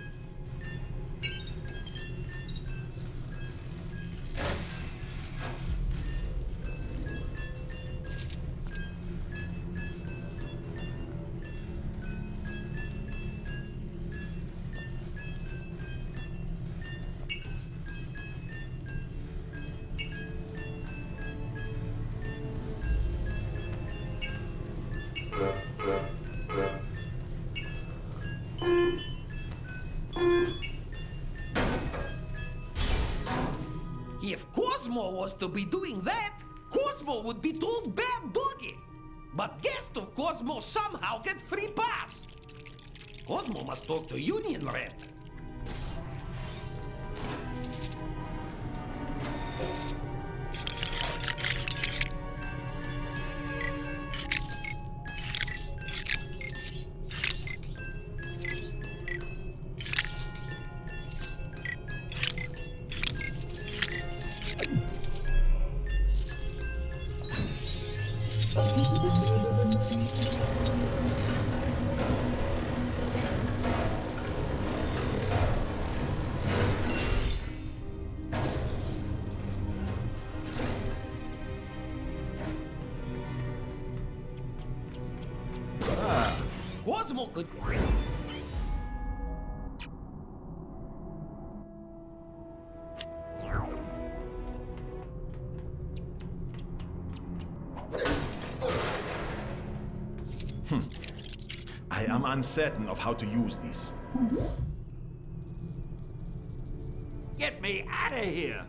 If Cosmo was to be doing that, Cosmo would be told bad doggy. But guests of Cosmo somehow get free pass. Cosmo must talk to Union Red. Cosmo could... I am uncertain of how to use this. Get me out of here!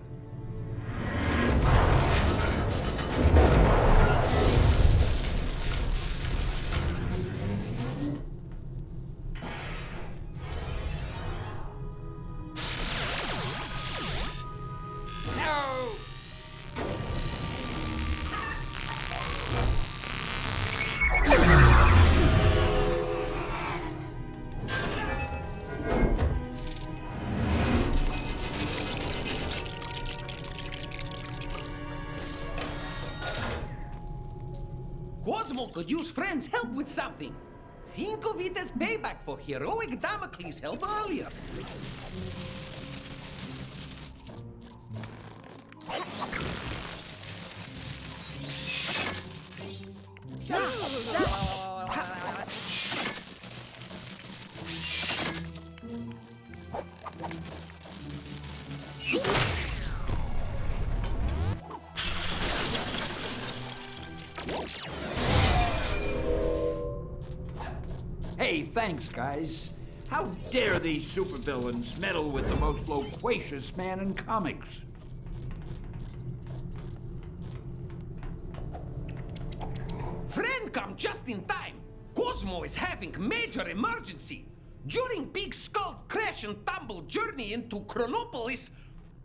Cosmo could use friends' help with something. Think of it as payback for heroic Damocles' help earlier. Hey, thanks, guys. How dare these supervillains meddle with the most loquacious man in comics? Friend come just in time. Cosmo is having major emergency. During Big Skull's crash and tumble journey into Chronopolis,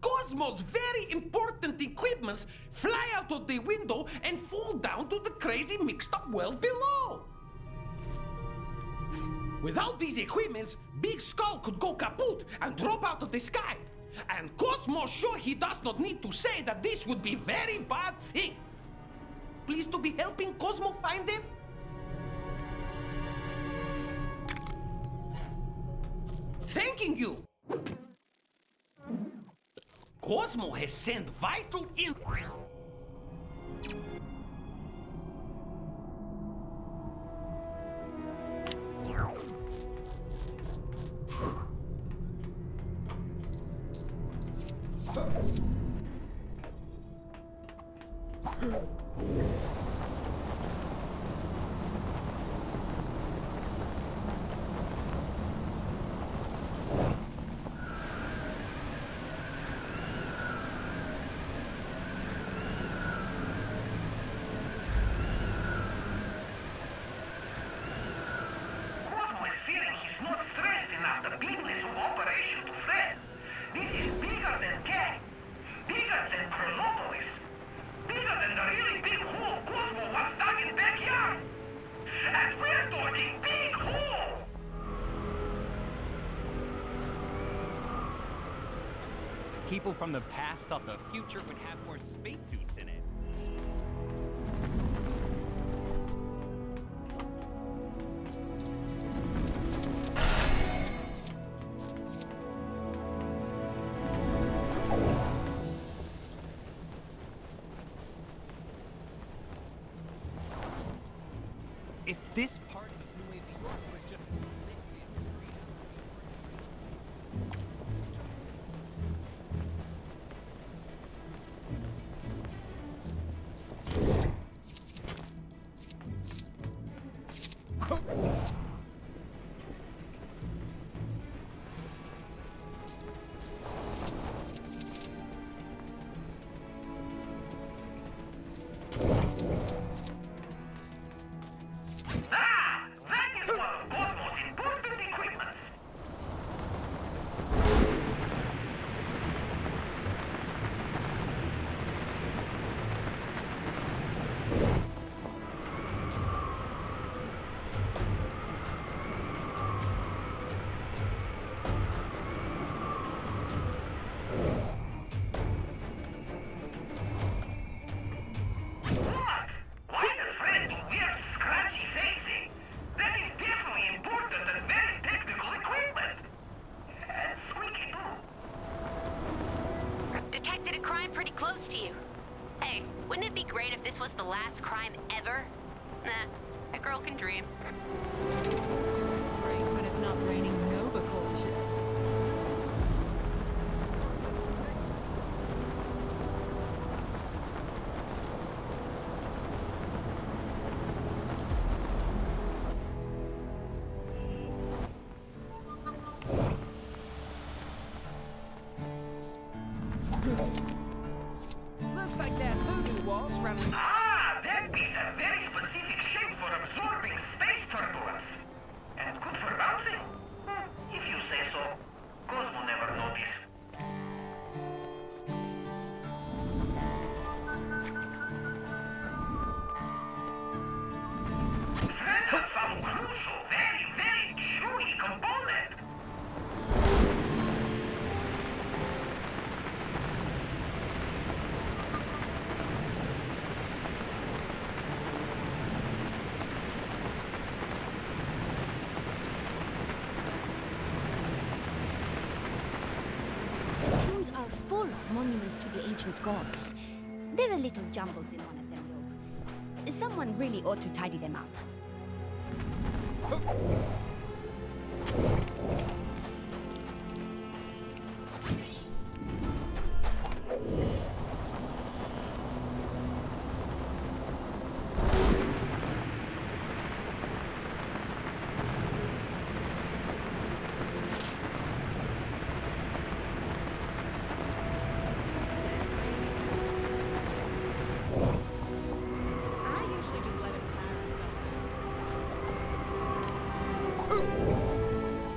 Cosmo's very important equipments fly out of the window and fall down to the crazy mixed-up well below. Without these equipments, Big Skull could go kaput and drop out of the sky. And Cosmo's sure he does not need to say that this would be very bad thing. Please to be helping Cosmo find them? Thanking you. Cosmo has sent vital info. people from the past thought the future would have more spacesuits in it. If this part of Knowhere, New York was just lifted straight pretty close to you. Hey, wouldn't it be great if this was the last crime ever? Nah, a girl can dream. Great when it's not raining Nova Corps ships. Looks like that hoodoo wall surrounding... Ah, that piece has very specific shape for absorbing space turbulence. And good for bouncing. If you say so. Cosmo never noticed. Sven has found crucial, very chewy component. Tombs are full of monuments to the ancient gods. They're a little jumbled in one of them, though. Someone really ought to tidy them up.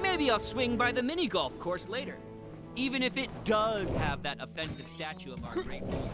Maybe I'll swing by the mini golf course later, even if it does have that offensive statue of our great ruler.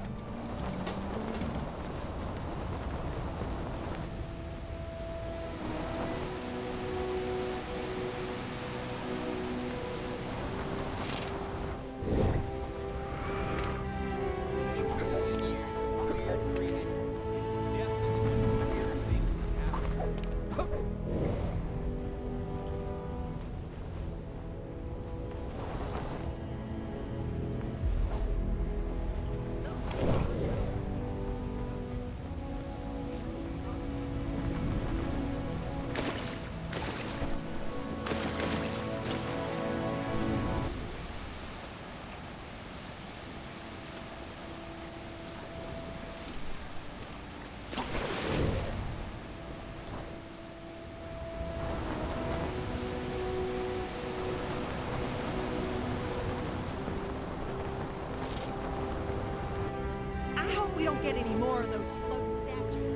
We don't get any more of those float statues.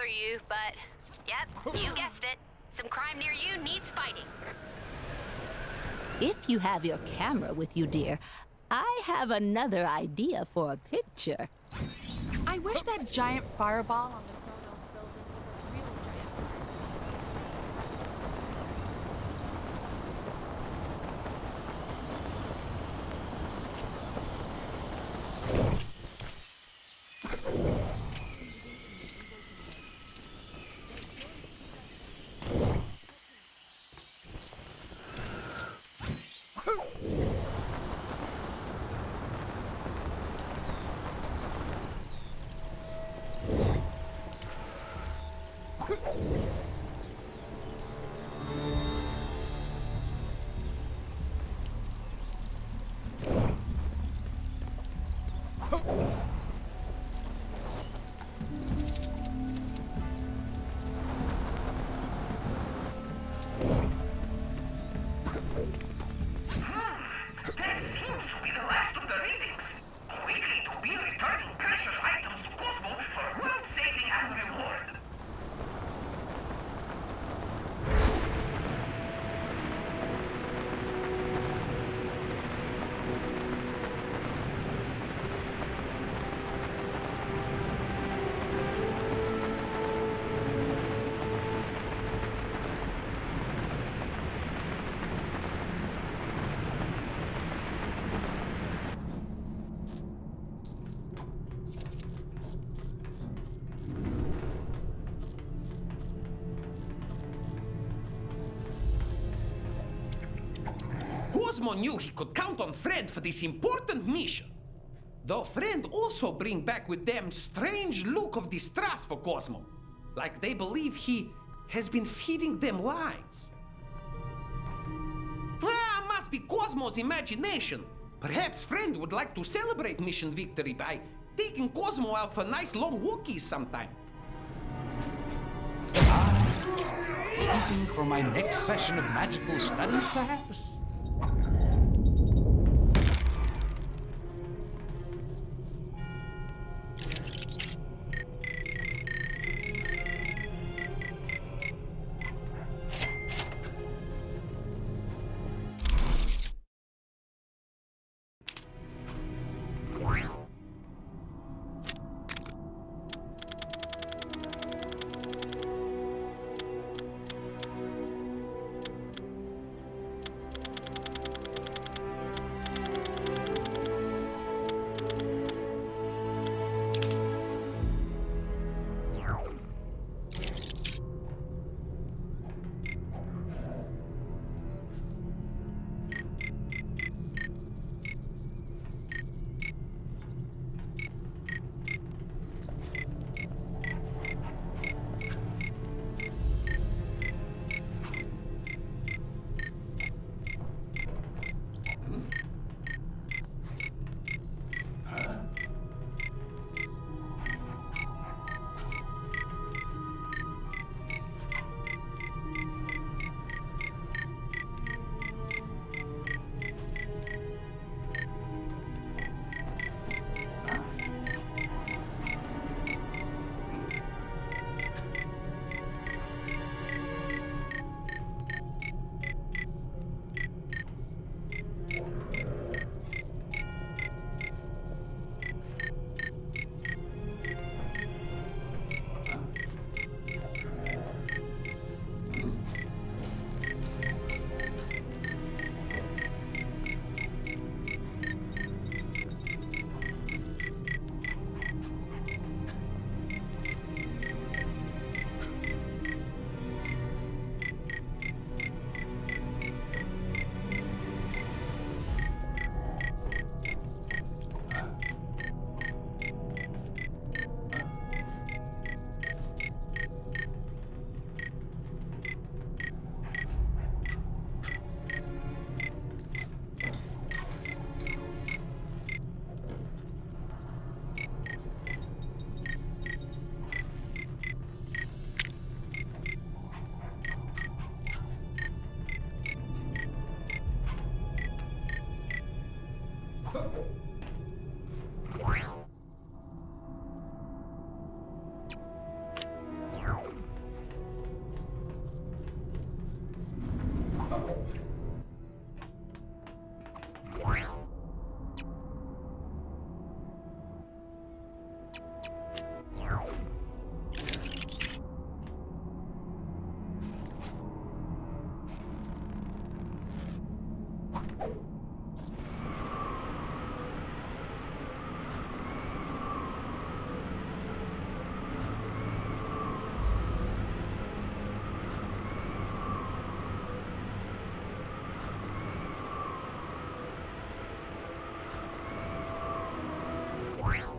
you, but yep, you guessed it. Some crime near you needs fighting. If you have your camera with you, dear, I have another idea for a picture. I wish that giant fireball on the Kronos building was a real giant That seems to be the last of the readings. Quickly to be returning precious items to Cosmo for world saving and reward. Cosmo knew he could count on Friend for this important mission. Though Friend also bring back with them strange look of distrust for Cosmo. Like they believe he has been feeding them lies. Must be Cosmo's imagination. Perhaps Friend would like to celebrate mission victory by taking Cosmo out for nice long walkies sometime. Something for my next session of magical studies, perhaps? Atilian.